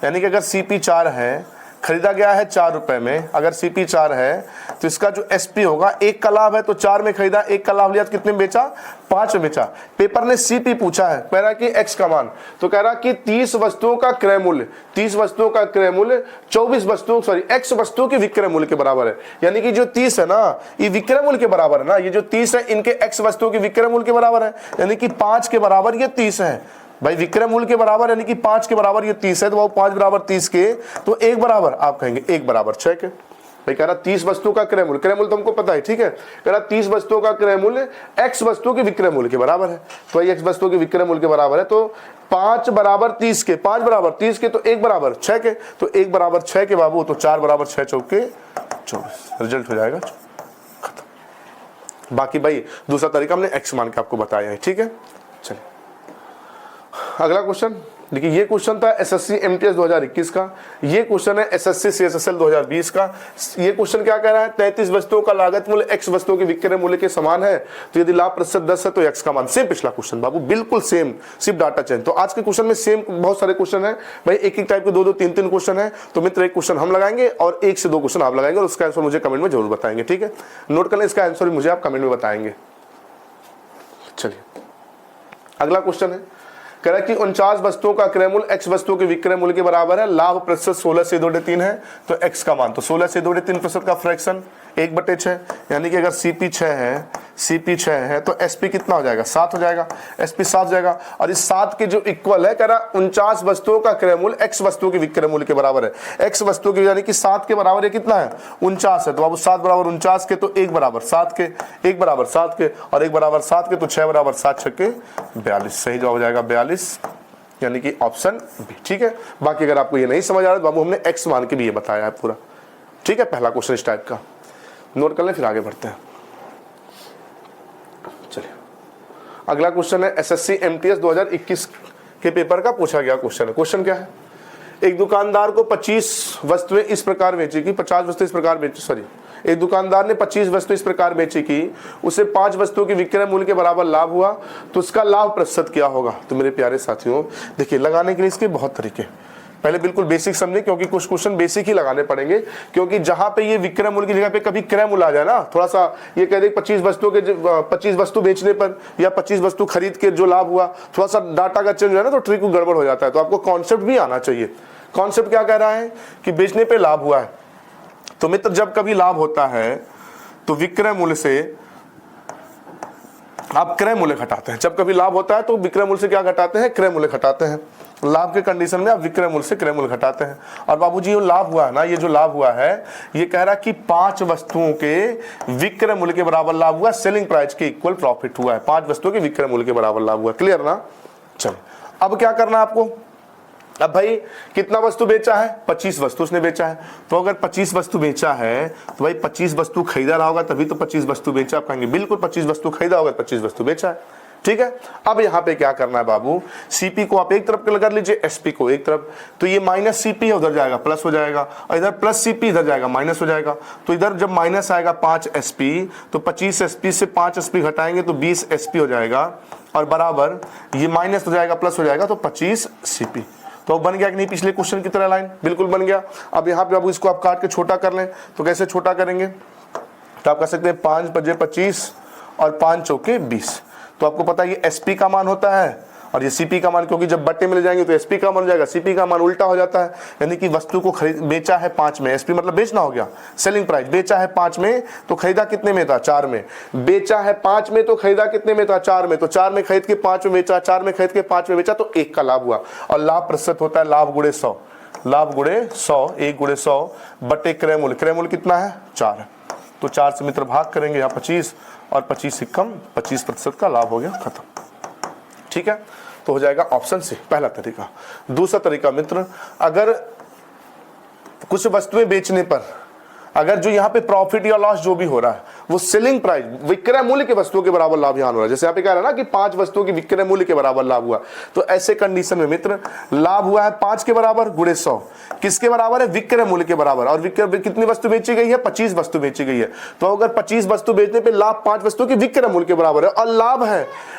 यानी कि अगर CP 4 है, खरीदा गया है 4 रुपए में, अगर CP 4 है तो इसका जो SP होगा, 1 का लाभ है तो 4 में खरीदा, 1 का लाभ लिया तो कितने में बेचा, 5 में बेचा। पेपर ने CP पूछा है, कह रहा कि X का मान, तो कह रहा कि 30 वस्तुओं का क्रय मूल्य, 30 वस्तुओं का क्रय मूल्य 24 वस्तुओं X वस्तुओं के विक्रय मूल्य के बराबर है। यानी कि जो 30 है ना ये विक्रय मूल्य के बराबर है ना, ये जो 30 है इनके X वस्तुओं के विक्रय मूल्य के बराबर है, यानी कि 5 के बराबर ये 30 है भाई। विक्रय मूल्य के बराबर यानी कि 5 के बराबर ये 30 है, तो वो 5 बराबर 30 के, तो 1 बराबर आप कहेंगे 1 बराबर 6 के। भाई कह रहा 30 वस्तुओं का क्रय मूल्य, क्रय मूल्य तो हमको पता है, ठीक है। कह रहा 30 वस्तुओं का क्रय मूल्य X वस्तुओं के विक्रय मूल्य के बराबर है, तो ये X वस्तुओं के विक्रय मूल्य के बराबर है, तो 5 बराबर 30 के, 5 बराबर 30 के, तो 1 बराबर 6 के, तो 1 बराबर 6 के बाबू, तो 4 बराबर 6 चौके 24, रिजल्ट हो जाएगा खत्म। बाकी भाई दूसरा तरीका हमने X मान के आपको बताया है, ठीक है। चलिए अगला क्वेश्चन देखिए, ये क्वेश्चन था SSC MTS 2021 का, ये क्वेश्चन है SSC CSSL 2020 का। ये क्वेश्चन क्या कह रहा है, 33 वस्तुओं का लागत मूल्य X वस्तुओं के विक्रय मूल्य के समान है, तो यदि लाभ प्रतिशत 10 है तो X का मान। सेम पिछला क्वेश्चन बाबू, बिल्कुल सेम, सिर्फ डाटा चेंज। तो आज के क्वेश्चन में सेम बहुत सारे क्वेश्चन है भाई, एक एक टाइप के 2-2 3-3 क्वेश्चन है। तो मित्र एक क्वेश्चन हम लगाएंगे और 1 से 2 क्वेश्चन आप लगाएंगे और उसका आंसर मुझे कमेंट में जरूर बताएंगे, ठीक है। नोट कर लें, इसका आंसर भी मुझे आप कमेंट में बताएंगे। चलिए अगला क्वेश्चन है, कह रहा है कि 49 वस्तुओं का क्रय मूल्य X वस्तुओं के विक्रय मूल्य के बराबर है, लाभ प्रतिशत 16 से 2/3 है, तो X का मान, तो 16 से 2/3% का फ्रैक्शन 1/6, यानी कि अगर CP 6 है तो SP कितना हो जाएगा, 7 हो जाएगा, SP 7 हो जाएगा। और इस 7 के जो इक्वल है, कह रहा 49 वस्तुओं का क्रय मूल्य X वस्तुओं के विक्रय मूल्य के बराबर है। X वस्तुओं के यानी कि 7 के बराबर है, कितना है 49 है, तो बाबू 7 बराबर 49 के, तो 1 बराबर 7 के, 1 बराबर 7 के और 1 बराबर 7 के, तो 6 बराबर 7 छक्के 42, सही जवाब हो जाएगा 42, यानी कि ऑप्शन बी, ठीक है। बाकी अगर आपको ये नहीं समझ आ रहा है तो बाबू हमने X मान के भी ये बताया है पूरा, ठीक है। पहला क्वेश्चन इस टाइप का नोट कर लें, फिर आगे बढ़ते हैं। चलिए अगला क्वेश्चन है SSC MTS 2021 के पेपर का पूछा गया क्वेश्चन है। क्वेश्चन क्या है, एक दुकानदार को 25 वस्तुएं इस प्रकार बेची कि 50 वस्तुएं इस प्रकार बेची, सॉरी, एक दुकानदार ने 25 वस्तुएं इस प्रकार बेची कि उसे 5 वस्तुओं के विक्रय मूल्य के बराबर लाभ हुआ, तो उसका लाभ प्रतिशत क्या होगा। तो मेरे प्यारे साथियों देखिए, लगाने के लिए इसके बहुत तरीके, पहले बिल्कुल बेसिक समझे, क्योंकि कुछ क्वेश्चन बेसिक ही लगाने पड़ेंगे, क्योंकि जहां पे ये विक्रय मूल्य की जगह पे कभी क्रय मूल्य आ जाए ना, थोड़ा सा ये कह दे 25 वस्तु बेचने पर या 25 वस्तु खरीद के जो लाभ हुआ, थोड़ा सा डाटा का चेंज है ना, तो ट्रिक गड़बड़ हो जाता है। तो आपको कॉन्सेप्ट भी आना चाहिए। कॉन्सेप्ट क्या कह रहा है कि बेचने पे लाभ हुआ है, तो मित्र जब कभी लाभ होता है तो विक्रय मूल्य से आप क्रय मूल्य घटाते हैं। जब कभी लाभ होता है तो विक्रय मूल्य से क्या घटाते हैं, क्रय मूल्य घटाते हैं। लाभ के कंडीशन में आप विक्रय मूल्य से क्रय मूल्य घटाते हैं। और बाबूजी ये लाभ हुआ है ना, ये जो लाभ हुआ है ये कह रहा है कि 5 वस्तुओं के विक्रय मूल्य के बराबर लाभ हुआ, सेलिंग प्राइस के इक्वल प्रॉफिट हुआ है, 5 वस्तुओं के विक्रय मूल्य के बराबर लाभ हुआ। क्लियर ना। चलो अब क्या करना है आपको, अब भाई कितना वस्तु बेचा है, 25 वस्तु उसने बेचा है। तो अगर 25 वस्तु बेचा है तो भाई 25 वस्तु खरीदा रहा होगा तभी तो 25 वस्तु बेचा। आप कहेंगे बिल्कुल 25 वस्तु खरीदा होगा, 25 वस्तु बेचा है, ठीक है। अब यहाँ पे क्या करना है बाबू, CP को आप एक तरफ कर लीजिए, SP को एक तरफ, तो ये माइनस CP है उधर जाएगा प्लस हो जाएगा, और इधर प्लस CP इधर जाएगा माइनस हो जाएगा। तो इधर जब माइनस आएगा 5 SP, तो 25 SP से 5 SP घटाएंगे तो 20 SP हो जाएगा, और बराबर ये माइनस हो जाएगा प्लस हो जाएगा, तो 25 CP। तो बन गया कि नहीं पिछले क्वेश्चन की तरह लाइन, बिल्कुल बन गया। अब यहाँ पे बाबू इसको आप काट के छोटा कर लें, तो कैसे छोटा करेंगे, तो आप कह सकते हैं 5 × 25 और 5 चौके 20। तो आपको पता है ये SP का मान होता है और ये CP का मान, क्योंकि जब बट्टे मिल जाएंगे तो SP का मान हो जाएगा, CP का मान उल्टा हो जाता है। यानी कि वस्तु को बेचा है 5 में, SP मतलब बेचना हो गया, सेलिंग प्राइस, बेचा है 5 में तो खरीदा कितने में था, 4 में। बेचा है 5 में तो खरीदा कितने में था, 4 में। तो 4 में खरीद के 5 में बेचा, 4 में खरीद के 5 में बेचा, तो 1 का लाभ हुआ। और लाभ प्रतिशत होता है लाभ गुणे 100, लाभ गुणे 100, 1 गुणे 100 बटे क्रय मूल्य, क्रय मूल्य कितना है 4 है, तो 4 से मित्र भाग करेंगे यहाँ 25 और 25 से कम 25% का लाभ हो गया, खत्म। ठीक है, तो हो जाएगा ऑप्शन सी पहला तरीका। दूसरा तरीका मित्र, अगर कुछ वस्तुएं बेचने पर अगर जो यहाँ पे प्रॉफिट या लॉस जो भी हो रहा है वो सेलिंग प्राइस विक्रय मूल्य के वस्तुओं के बराबर लाभ यहाँ हो रहा है, जैसे यहाँ पे कह रहा है ना कि 5 वस्तुओं की विक्रय मूल्य के बराबर लाभ हुआ, तो ऐसे कंडीशन में मित्र लाभ हुआ है 5 के बराबर गुणे 100, किसके बराबर है विक्रय मूल्य के बराबर, और विक्रय कितनी वस्तु बेची गई है 25 वस्तु बेची गई है, तो अगर 25 वस्तु बेचने पे लाभ 5 वस्तुओं की विक्रय मूल्य के बराबर है और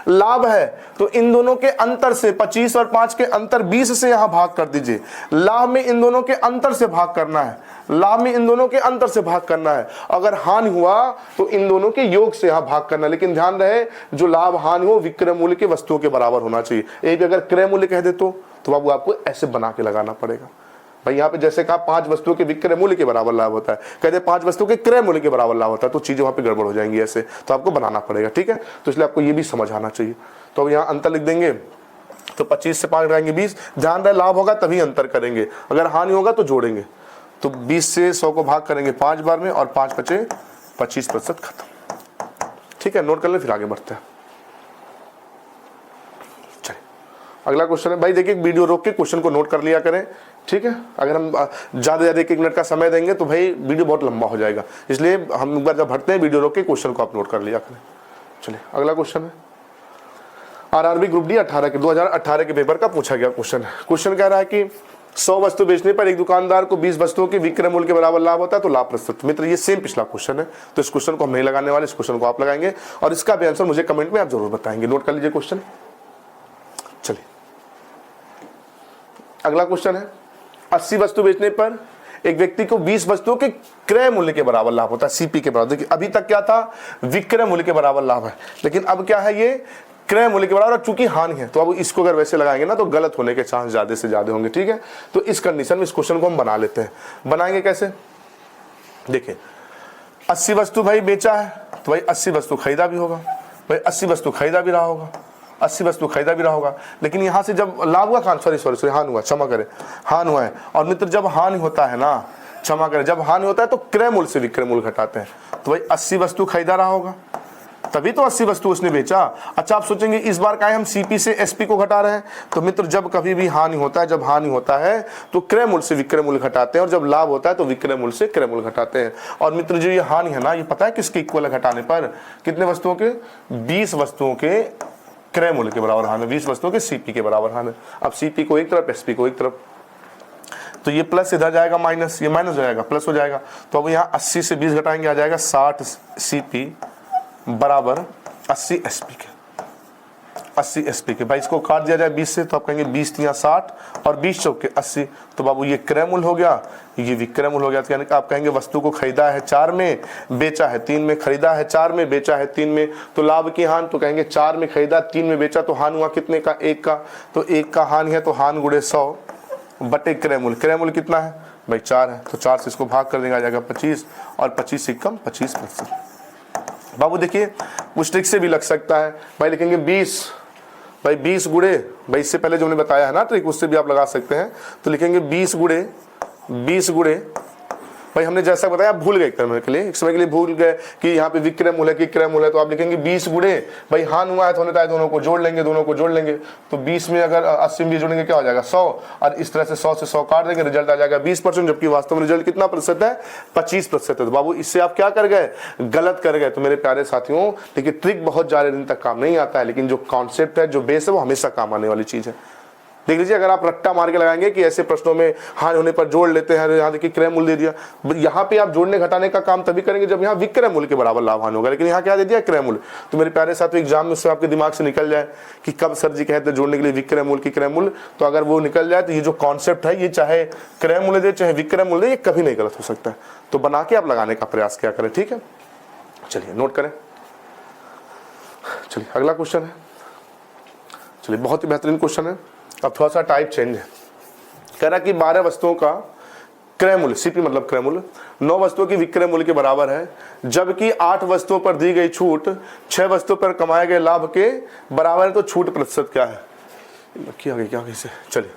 लाभ है तो इन दोनों के अंतर से 25 और 5 के अंतर 20 से यहां भाग कर दीजिए, लाभ में इन दोनों के अंतर से भाग करना है, लाभ में इन दोनों के अंतर से भाग करना है, अगर हानि हुआ तो इन दोनों के योग से यहां भाग करना, लेकिन ध्यान रहे जो लाभ हानि हो विक्रय मूल्य के वस्तुओं के बराबर होना चाहिए। एक अगर क्रय मूल्य कह दे तो बाबू आपको ऐसे बना के लगाना पड़ेगा। भाई यहाँ पे जैसे कहा 5 वस्तुओं के विक्रय मूल्य के बराबर लाभ होता है, कहते 5 वस्तुओं के क्रय मूल्य के बराबर लाभ होता है, तो चीजें वहां पे गड़बड़ हो जाएंगी ऐसे, तो आपको बनाना पड़ेगा। ठीक है, तो इसलिए आपको ये भी समझ आना चाहिए। तो अब यहाँ अंतर लिख देंगे, तो 25 से 5 घटाएंगे 20, ध्यान रहे लाभ होगा तभी अंतर करेंगे, अगर हानि होगा तो जोड़ेंगे, तो 20 से 100 को भाग करेंगे 5 बार में और 5 बचे 25%, खत्म। ठीक है, नोट कर ले, फिर आगे बढ़ते हैं। चलिए अगला क्वेश्चन है, भाई देखिए वीडियो रोक के क्वेश्चन को नोट कर लिया करें। ठीक है, अगर हम ज्यादा 1 मिनट का समय देंगे तो भाई वीडियो बहुत लंबा हो जाएगा, इसलिए हम एक बार जब भरते हैं वीडियो रोक के क्वेश्चन को आप नोट कर लिया करें। चलिए अगला क्वेश्चन है, आरआरबी ग्रुप डी 2018 के पेपर का पूछा गया क्वेश्चन है। क्वेश्चन कह रहा है कि 100 वस्तु बेचने पर एक दुकानदार को 20 वस्तुओं के विक्रय मूल्य के बराबर लाभ होता है, तो लाभ प्रस्तुत। मित्र ये सेम पिछला क्वेश्चन है, तो इस क्वेश्चन को हम नहीं लगाने वाले, इस क्वेश्चन को आप लगाएंगे और इसका भी आंसर मुझे कमेंट में आप जरूर बताएंगे। नोट कर लीजिए क्वेश्चन। चलिए अगला क्वेश्चन है, 80 वस्तु बेचने पर एक व्यक्ति को 20 वस्तुओं के क्रय मूल्य के बराबर लाभ होता है, सीपी के बराबर। देखिए अभी तक क्या था, विक्रय मूल्य के बराबर लाभ है, लेकिन अब क्या है, ये क्रय मूल्य के बराबर, चूंकि हानि है तो अब इसको अगर वैसे लगाएंगे ना तो गलत होने के चांस ज्यादा से ज्यादा होंगे। ठीक है, तो इस कंडीशन में इस क्वेश्चन को हम बना लेते हैं। बनाएंगे कैसे, देखिए 80 वस्तु भाई बेचा है, तो भाई 80 वस्तु खरीदा भी होगा, भाई 80 वस्तु खरीदा भी रहा होगा, 80 वस्तु खरीदा भी रहा होगा, लेकिन यहां से जब लाभ हुआ, सॉरी हानि हुआ, क्षमा करें, हानि हुआ है। और मित्र जब हानि होता है ना, क्षमा करें, जब हानि होता है तो क्रय मूल्य से विक्रय मूल्य घटाते हैं, तो भाई 80 वस्तु खरीदा रहा होगा, तभी तो 80 वस्तु उसने बेचा। अच्छा आप सोचेंगे इस बार का हम सीपी से एसपी को घटा रहे हैं, तो मित्र जब कभी भी हानि होता है, जब हानि होता है तो क्रय मूल्य से विक्रय मूल्य घटाते हैं, और जब लाभ होता है तो विक्रय मूल्य से क्रय मूल्य घटाते हैं। और मित्र जो ये हानि है ना, ये पता है किसके इक्वल है घटाने पर, कितने वस्तुओं के, 20 वस्तुओं के क्रय मूल्य के बराबर हानि, 20 वस्तुओं के सीपी के बराबर हानि। अब सीपी को एक तरफ, एसपी को एक तरफ, तो ये प्लस इधर जाएगा माइनस, ये माइनस हो जाएगा प्लस हो जाएगा, तो अब यहाँ 80 से 20 घटाएंगे, आ जाएगा 60 सीपी बराबर 80 एसपी के, 80 एसपी के। भाई इसको काट दिया जाए 20 से, तो आप कहेंगे 20 या 60 और 20 चौके 80, तो बाबू ये क्रय मूल्य हो गया, ये विक्रय मूल्य हो गया। तो यानी कि आप कहेंगे वस्तु को खरीदा है 4 में, बेचा है 3 में, खरीदा है 4 में, बेचा है 3 में, तो लाभ की हानि, तो कहेंगे 4 में खरीदा 3 में बेचा, तो हानि हुआ कितने का, 1 का, तो 1 का हानि है, तो हानि गुणे 100 बटे क्रय मूल्य, क्रय मूल्य कितना है भाई 4 है, तो 4 से इसको भाग कर देंगे, आ जाएगा 25 और 25 से कम 25%। बाबू देखिए कुछ ट्रिक से भी लग सकता है, भाई लिखेंगे 20, भाई 20 गुणे, भाई इससे पहले जो हमने बताया है ना ट्रिक, उससे भी आप लगा सकते हैं, तो लिखेंगे 20 गुणे, भाई हमने जैसा बताया आप भूल गए एक समय के लिए भूल गए कि यहाँ पे विक्रय मूल्य की क्रय मूल्य, तो आप लिखेंगे 20 गुणे, भाई हानि हुआ है तो होता है दोनों को जोड़ लेंगे, तो 20 में अगर 80 में जोड़ेंगे क्या हो जाएगा 100, और इस तरह से 100 से 100 काट देंगे, रिजल्ट आ जाएगा 20%, जबकि वास्तव में रिजल्ट कितना प्रतिशत है, 25% है। तो बाबू इससे आप क्या कर गए, गलत कर गए। तो मेरे प्यारे साथियों देखिए ट्रिक बहुत ज्यादा दिन तक काम नहीं आता है, लेकिन जो कॉन्सेप्ट है, जो बेस है, वो हमेशा काम आने वाली चीज है। देख लीजिए अगर आप रट्टा मार के लगाएंगे कि ऐसे प्रश्नों में हानि होने पर जोड़ लेते हैं, यहाँ देखिए क्रय मूल्य दे दिया, यहाँ पे आप जोड़ने घटाने का काम तभी करेंगे जब यहाँ विक्रय मूल्य के बराबर लाभ हानि होगा, लेकिन यहाँ क्या दे दिया, क्रय मूल्य। तो मेरे प्यारे साथियों एग्जाम में उससे आपके दिमाग से निकल जाए कि कब सर जी कहते हैं जोड़ने के लिए विक्रय मूल्य की क्रय मूल्य, तो अगर वो निकल जाए तो ये जो कॉन्सेप्ट है, ये चाहे क्रय मूल्य दे चाहे विक्रय मूल्य दे, ये कभी नहीं गलत हो सकता है। तो बना के आप लगाने का प्रयास क्या करें, ठीक है। चलिए नोट करें। चलिए अगला क्वेश्चन है, चलिए बहुत ही बेहतरीन क्वेश्चन है। अब थोड़ा सा टाइप चेंज है, कह रहा कि 12 वस्तुओं का क्रय मूल्य, सीपी मतलब क्रय मूल्य, 9 वस्तुओं की विक्रय मूल्य के बराबर है, जबकि 8 वस्तुओं पर दी गई छूट 6 वस्तुओं पर कमाए गए लाभ के बराबर है, तो छूट प्रतिशत क्या है, क्या कैसे। चलिए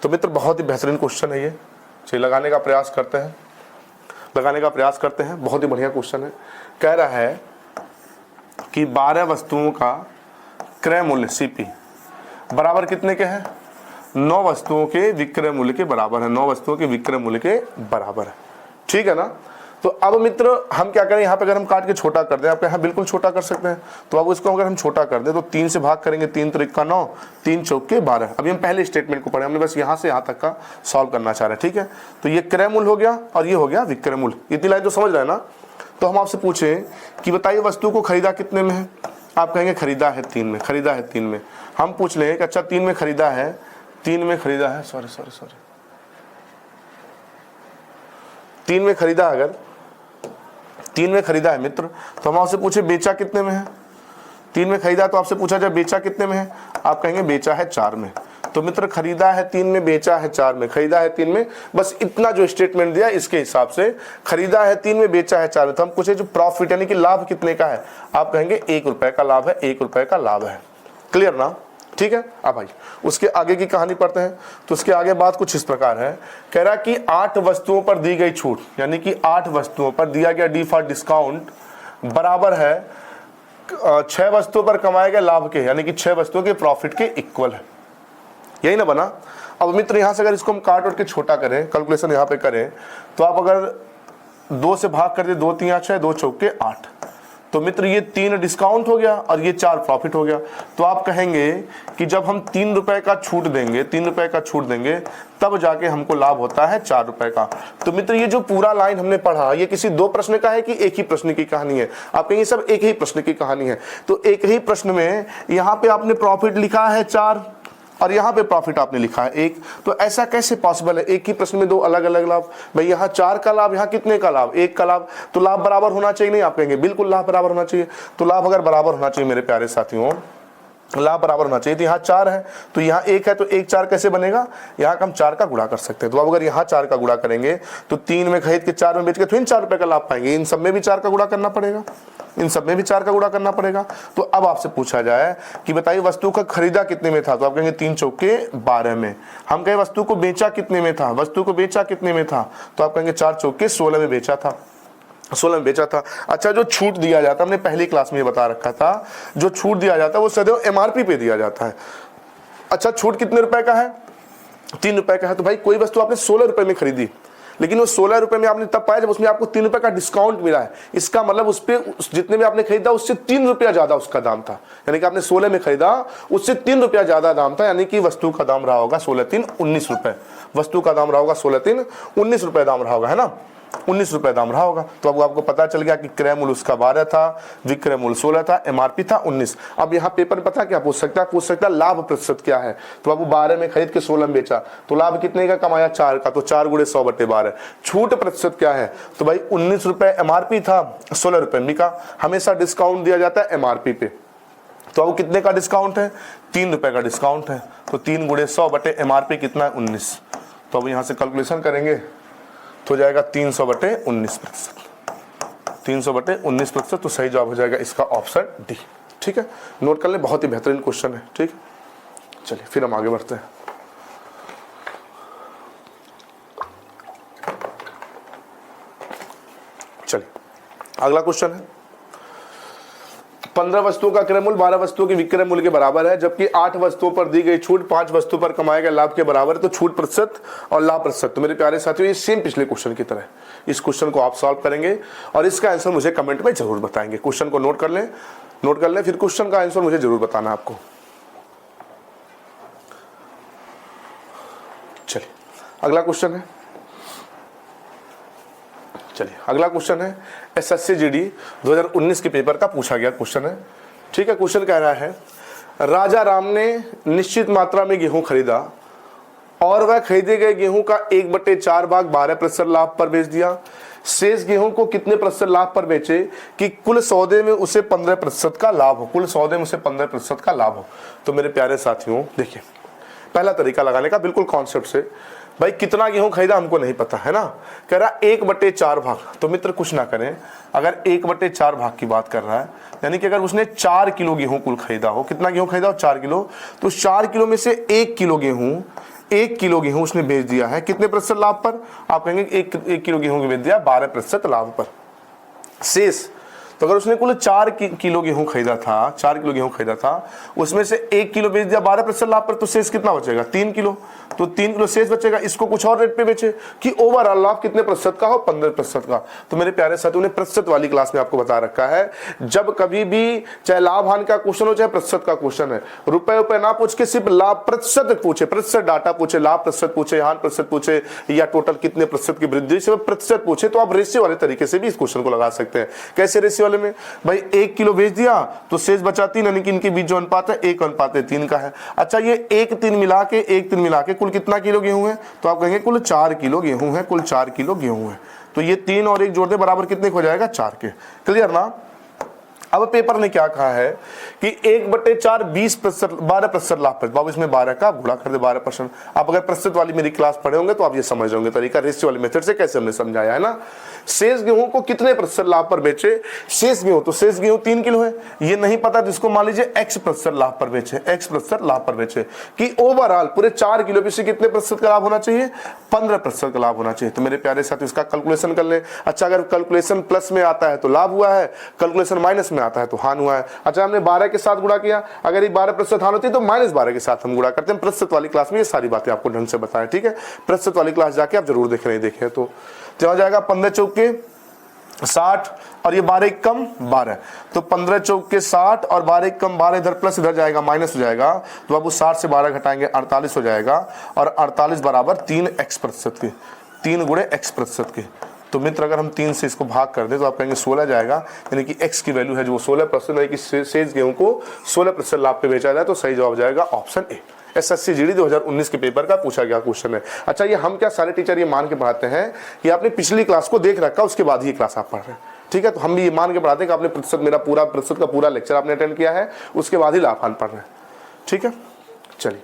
तो मित्र बहुत ही बेहतरीन क्वेश्चन है ये, चलिए लगाने का प्रयास करते हैं, बहुत ही बढ़िया क्वेश्चन है। कह रहा है कि 12 वस्तुओं का क्रय मूल्य CP बराबर कितने के हैं, 9 वस्तुओं के विक्रय मूल्य के बराबर है, 9 वस्तुओं के विक्रय मूल्य के बराबर है, ठीक है ना। तो अब मित्र हम क्या करें, यहाँ पे अगर हम काट के छोटा कर दें, आप यहाँ बिल्कुल छोटा कर सकते हैं, तो अब इसको अगर हम छोटा कर दें तो 3 से भाग करेंगे, 3 त्रिक का 9, 3 चौक के 12। अभी हम पहले स्टेटमेंट को पढ़े, हमने बस यहाँ से यहाँ तक का सॉल्व करना चाह रहे हैं, ठीक है। तो ये क्रय मूल्य हो गया और ये हो गया विक्रय मूल्य, इतनी लाइन तो समझ रहे हैं ना। तो हम आपसे पूछें कि बताइए वस्तु को खरीदा कितने में है, आप कहेंगे खरीदा है 3 में, खरीदा है 3 में। हम पूछ लें कि अच्छा 3 में खरीदा है, 3 में खरीदा है, सॉरी 3 में खरीदा, अगर 3 में खरीदा है मित्र, तो हम आपसे पूछे बेचा कितने में है। 3 में खरीदा तो आपसे पूछा जाए बेचा कितने में है, आप कहेंगे बेचा है 4 में। तो मित्र खरीदा है 3 में, बेचा है 4 में, खरीदा है 3 में, बस इतना जो स्टेटमेंट दिया इसके हिसाब से खरीदा है 3 में, बेचा है 4 में। तो हम पूछे जो प्रॉफिट यानी कि लाभ कितने का है, आप कहेंगे 1 रुपए का लाभ है, 1 रुपए का लाभ है। क्लियर ना, ठीक है। अब भाई उसके आगे की कहानी पढ़ते हैं। तो उसके आगे बात कुछ इस प्रकार है, कह रहा कि 8 वस्तुओं पर दी गई छूट, यानी कि 8 वस्तुओं पर दिया गया डी फॉर डिस्काउंट बराबर है 6 वस्तुओं पर कमाए गए लाभ के, यानी कि 6 वस्तुओं के प्रॉफिट के इक्वल है, यही ना बना। अब मित्र यहां से अगर इसको हम काट उठ के छोटा करें, कैलकुलेशन यहां पे करें, तो आप अगर 2 से भाग कर दे, 2 3 6, 2 चौके 8, तो मित्र ये 3 डिस्काउंट हो गया और ये 4 प्रॉफिट हो गया। तो आप कहेंगे कि जब हम 3 रुपए का छूट देंगे, 3 रुपए का छूट देंगे, तब जाके हमको लाभ होता है 4 रुपए का। तो मित्र ये जो पूरा लाइन हमने पढ़ा, ये किसी 2 प्रश्न का है कि एक ही प्रश्न की कहानी है, आप कहेंगे सब एक ही प्रश्न की कहानी है। तो एक ही प्रश्न में यहाँ पे आपने प्रॉफिट लिखा है 4 और यहाँ पे प्रॉफिट आपने लिखा है 1, तो ऐसा कैसे पॉसिबल है, एक ही प्रश्न में 2 अलग अलग लाभ। भाई यहाँ 4 का लाभ, यहाँ कितने का लाभ, 1 का लाभ, तो लाभ बराबर होना चाहिए, नहीं आप कहेंगे बिल्कुल लाभ बराबर होना चाहिए। तो लाभ अगर बराबर होना चाहिए मेरे प्यारे साथियों, लाभ बराबर होना चाहिए, तो यहाँ 4 है तो यहाँ 1 है, तो 1 4 कैसे बनेगा, यहाँ का हम 4 का गुणा कर सकते हैं। तो अब अगर यहाँ 4 का गुणा करेंगे तो 3 में खरीद के 4 में बेच के तो इन 4 रुपए का लाभ पाएंगे, इन सब में भी 4 का गुणा करना पड़ेगा, इन सब में भी 4 का गुणा करना पड़ेगा। तो अब आपसे पूछा जाए कि बताइए वस्तु का खरीदा कितने में था, तो आप कहेंगे 3 चौके 12 में। हम कहें वस्तु को बेचा कितने में था, वस्तु को बेचा कितने में था, तो आप कहेंगे 4 चौके 16 में बेचा था, 16 में बेचा था। अच्छा जो छूट दिया जाता, हमने पहली क्लास में ये बता रखा था, जो छूट दिया जाता है वो सदैव MRP पे दिया जाता है। अच्छा छूट कितने रुपए का है, 3 रुपए का है। तो भाई कोई वस्तु आपने 16 रुपए में खरीदी, लेकिन वो 16 रुपए में आपने तब पाया जब उसमें आपको 3 रुपए का डिस्काउंट मिला है। इसका मतलब उस पे जितने में आपने खरीदा उससे 3 रुपया ज्यादा उसका दाम था, यानी कि आपने 16 में खरीदा उससे 3 रुपया ज्यादा दाम था, यानी कि वस्तु का दाम रहा होगा 16 3 19 रुपए, वस्तु का दाम रहा होगा 16 3 19 रुपए दाम रहा होगा, है ना, 19 रुपए दाम रहा होगा। तो अब आपको पता चल गया कि क्रय मूल्य उसका 12 था, विक्रय मूल्य 16 था, MRP था 19। अब यहाँ पेपर में पता क्या पूछ सकता है, लाभ प्रतिशत क्या है। तो अब 12 में खरीद के 16 में बेचा, तो लाभ कितने का कमाया, 4 का, तो 4 गुणे 100/12। छूट प्रतिशत क्या है, तो भाई 19 रुपए MRP था, 16 रुपए बिका। हमेशा डिस्काउंट दिया जाता है MRP पे, तो अब कितने का डिस्काउंट है, 3 रुपए का डिस्काउंट है, तो 3 गुणे 100/MRP कितना है 19। तो अब यहाँ से कैलकुलेशन करेंगे तो जाएगा 300/19%, 300/19%। तो सही जवाब हो जाएगा इसका ऑप्शन डी, ठीक है। नोट कर ले, बहुत ही बेहतरीन क्वेश्चन है, ठीक। चलिए फिर हम आगे बढ़ते हैं। चलिए अगला क्वेश्चन है, 15 वस्तुओं का क्रय मूल्य 12 वस्तुओं के विक्रय मूल्य के बराबर है, जबकि 8 वस्तुओं पर दी गई छूट 5 वस्तुओं पर कमाए गए लाभ के बराबर है। तो छूट प्रतिशत और लाभ प्रतिशत, तो मेरे प्यारे साथियों ये सेम पिछले क्वेश्चन की तरह, इस क्वेश्चन को आप सॉल्व करेंगे और इसका आंसर मुझे कमेंट में जरूर बताएंगे। क्वेश्चन को नोट कर लें, फिर क्वेश्चन का आंसर मुझे जरूर बताना आपको। चलिए अगला क्वेश्चन है, चलिए अगला क्वेश्चन है SSC GD 2019 के पेपर का पूछा गया क्वेश्चन है, ठीक है। क्वेश्चन कह रहा है राजा राम ने निश्चित मात्रा में गेहूं खरीदा और वह खरीदे गए गेहूं का 1/4 भाग 12% लाभ पर बेच दिया। शेष गेहूं को कितने प्रतिशत लाभ पर बेचे कि कुल सौदे में उसे 15% का लाभ हो, कुल सौदे में उसे 15% का लाभ हो। तो मेरे प्यारे साथियों देखिए, पहला तरीका लगाने का बिल्कुल कॉन्सेप्ट से, भाई कितना गेहूं खरीदा हमको नहीं पता है ना, कह रहा 1/4 भाग। तो मित्र कुछ ना करें, अगर 1/4 भाग की बात कर रहा है, यानी कि अगर उसने 4 किलो गेहूं कुल खरीदा हो, कितना गेहूं खरीदा हो 4 किलो, तो 4 किलो में से 1 किलो गेहूं 1 किलो गेहूं उसने बेच दिया है, कितने प्रतिशत लाभ पर? आप कहेंगे 1 किलो गेहूं बेच दिया 12% लाभ पर। शेष, तो अगर उसने कुल 4 किलो गेहूं खरीदा था, 4 किलो गेहूं खरीदा था, उसमें से 1 किलो बेच दिया 12% लाभ पर, तो शेष कितना बचेगा? 3 किलो। तो 3 किलो शेष बचेगा, इसको कुछ और रेट पे बेचे कि ओवरऑल लाभ कितने प्रतिशत का हो? 15% का। तो मेरे प्यारे साथियों ने प्रतिशत वाली क्लास में आपको बता रखा है, जब कभी भी चाहे लाभ हानि का क्वेश्चन हो चाहे प्रतिशत का क्वेश्चन है, रुपए ना पूछ के सिर्फ लाभ प्रतिशत पूछे, प्रतिशत डाटा पूछे, लाभ प्रतिशत पूछे, हानि प्रतिशत पूछे, या टोटल कितने प्रतिशत की वृद्धि से प्रतिशत पूछे, तो आप रेशियो वाले तरीके से भी इस क्वेश्चन को लगा सकते हैं। कैसे रेशियो वाले में? भाई 1 किलो बेच दिया तो शेष बचा 3, यानी कि इनके बीच जो अनुपात है 1:3 का है। अच्छा, ये 1-3 मिला के कुल कितना किलो गेहूं है? तो आप कहेंगे कुल 4 किलो गेहूं है, कुल 4 किलो गेहूं है। तो ये 3 और 1 जोड़ दे बराबर कितने हो जाएगा? 4 के। क्लियर ना? अब पेपर ने क्या कहा है कि 1/4 20% 12% लाभ पर। बाबू इसमें 12 का गुणा कर दे 12%। आप अगर प्रतिशत वाली मेरी क्लास पढ़े होंगे तो आप ये समझ होंगे तरीका, रेशियो वाली मेथड से कैसे हमने समझाया है ना। शेष गेहूं को कितने प्रतिशत लाभ पर बेचे? शेष गेहूं, तो शेष गेहूं 3 किलो है, ये नहीं पता जिसको मान लीजिए x प्रतिशत लाभ पर बेचे, x प्रतिशत लाभ पर बेचे कि ओवरऑल पूरे 4 किलो से कितने प्रतिशत का लाभ होना चाहिए? 15% का लाभ होना चाहिए। तो मेरे प्यारे साथ इसका कैलकुलेशन कर ले। अच्छा, अगर कैलकुलेशन प्लस में आता है तो लाभ हुआ है, कैलकुलेशन माइनस में आता है तो हानि हुआ है। अच्छा, हमने 12 के साथ गुणा किया, अगर ये 12% हानि होती है तो -12 के साथ हम गुणा करते हैं। प्रतिशत वाली क्लास में ये सारी बातें आपको ढंग से बताएं, ठीक है। प्रतिशत वाली क्लास जाके आप जरूर देख रहे हैं, देखें तो हो जाएगा 15 चौके 60 और ये 12 कम 12, तो 15 चौके 60 और 12 कम 12, इधर प्लस इधर जाएगा माइनस हो जाएगा, तो अब 60 से 12 घटाएंगे 48 हो जाएगा, और 48 बराबर 3x प्रतिशत के, 3 गुणे x प्रतिशत के। तो मित्र अगर हम 3 से इसको भाग कर दे तो आप कहेंगे 16 जाएगा, यानी कि x की वैल्यू है जो 16%, यानी कि शेष गेहूं को 16% लाभ पे बेचा जाए। तो सही जवाब जाएगा ऑप्शन ए। एसएससी जीडी 2019 के पेपर का पूछा गया क्वेश्चन है। अच्छा, ये हम क्या सारे टीचर ये मान के पढ़ाते हैं कि आपने पिछली क्लास को देख रखा, उसके बाद ही क्लास आप पढ़ रहे हैं, ठीक है। तो हम भी ये मान के पढ़ाते हैं कि आपने प्रतिशत, मेरा पूरा प्रतिशत का पूरा लेक्चर आपने अटेंड किया है, उसके बाद ही लाभ हानि पढ़ रहे हैं, ठीक है। चलिए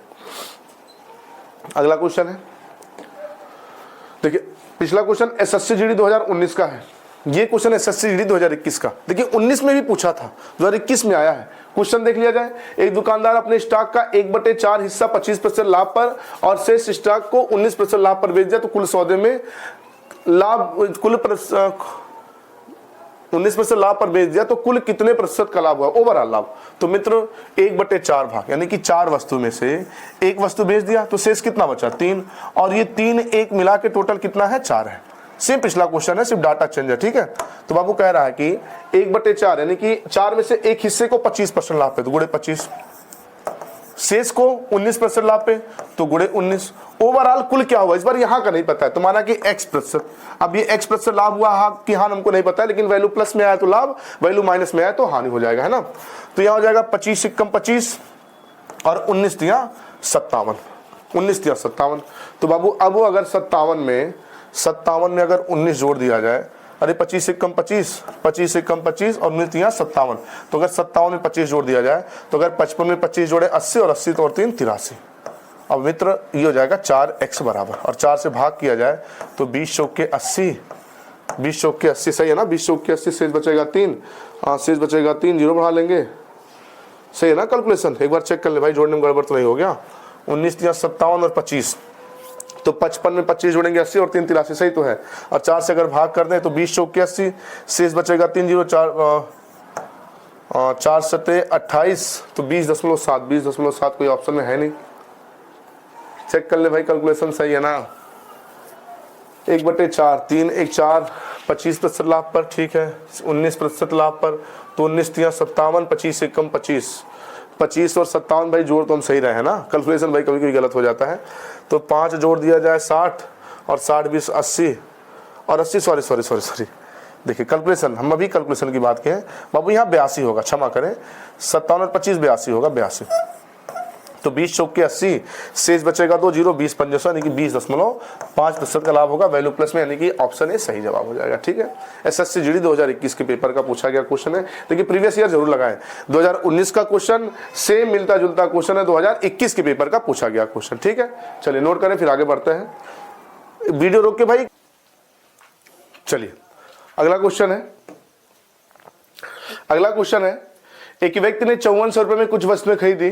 अगला क्वेश्चन है, देखिए पिछला क्वेश्चन एसएससी जीडी 2019 का है, ये क्वेश्चन एसएससी जीडी 2021 का। देखिए 19 में भी पूछा था, 2021 में आया है। क्वेश्चन देख लिया जाए। एक दुकानदार अपने स्टॉक का 1/4 हिस्सा 25% लाभ पर और शेष स्टॉक को 19% लाभ पर बेच दिया, तो कुल सौदे में लाभ, कुल 19% लाभ पर बेच दिया, तो कुल कितने प्रतिशत का लाभ हुआ? ओवरऑल लाभ। तो मित्र 1/4 भाग, यानी कि 4 वस्तु में से एक वस्तु बेच दिया, तो शेष कितना बचा? 3, और ये 3 1 मिला के टोटल कितना है? 4 है। सेम पिछला क्वेश्चन है, सिर्फ डाटा चेंज है, ठीक है। तो बाबू कह रहा है कि 1/4 यानी कि 4 में से एक हिस्से को 25% लाभ पे, तो गुणे 25, शेष को 19% लाभ पे, तो गुणे 19। ओवरऑल कुल क्या हुआ इस बार यहां का नहीं पता है, तो माना कि x प्रतिशत। अब ये x प्रतिशत लाभ हुआ कि हानि हमको नहीं पता है, लेकिन वैल्यू प्लस में आया तो लाभ, वैल्यू माइनस में आया तो हानि हो जाएगा, है ना। तो यहां हो जाएगा 25 से कम 25 और 19 दिया 57, 19 दिया 57। तो बाबू अब अगर 57 में अगर 19 जोड़ दिया जाए, अरे 25 से कम 25, 25 से कम 25 और 19 दिया 57, तो अगर 57 में 25 जोड़ दिया जाए, तो अगर 55 में 25 जोड़े 80 और 80 तो और 3 83। अब मित्र ये हो जाएगा 4x बराबर, और 4 से भाग किया जाए तो 20 चौक के 80, 20 चौक के 80 सही है ना, 20 चौक के 80, शेष बचेगा 3, शेष बचेगा 3, जीरो बढ़ा लेंगे, सही है ना कैलकुलेशन। एक बार चेक कर ले भाई, जोड़ने में गड़बड़ तो नहीं हो गया। 19 दिया 57 और 25, तो 55 में 25 जोड़ेंगे 80 और 3 83, सही तो है। और 4 से अगर भाग कर दें तो 20 चौक के 80, शेष बचेगा 3, 0 4 सते 28, तो 20.7, 20.7 कोई ऑप्शन में है नहीं। चेक कर ले भाई, कैलकुलेशन सही है ना। 1/4, 3 1 4, 25% लाभ पर, ठीक है, 19% लाभ पर, तो 19 दिया 57, 25 से कम 25, 25 और 57 भाई जोड़ तो हम सही रहे हैं ना, कैलकुलेशन भाई कभी कभी गलत हो जाता है। तो 5 जोड़ दिया जाए 60 और 60 20 80 और 80 सॉरी देखिए कैलकुलेशन, हम अभी कैलकुलेशन की बात करें बाबू, यहाँ 82 होगा, क्षमा करें, 57 और 25 82 होगा, 82। तो 20 चौक के 80, शेष बचेगा 2, 0 20 पंजे यानी कि 20.5% का लाभ होगा, वैल्यू प्लस में, यानी कि ऑप्शन ए सही जवाब हो जाएगा, ठीक है। एसएससी जीडी 2021 के पेपर का पूछा गया क्वेश्चन है, लेकिन प्रीवियस ईयर जरूर लगाएं। 2019 का क्वेश्चन सेम मिलता जुलता क्वेश्चन है, 2021 के पेपर का पूछा गया क्वेश्चन, ठीक है। चलिए नोट करें, फिर आगे बढ़ते हैं, वीडियो रोक के भाई। चलिए अगला क्वेश्चन है, एक व्यक्ति ने 5400 रुपए में कुछ वस्तुएं खरीदी,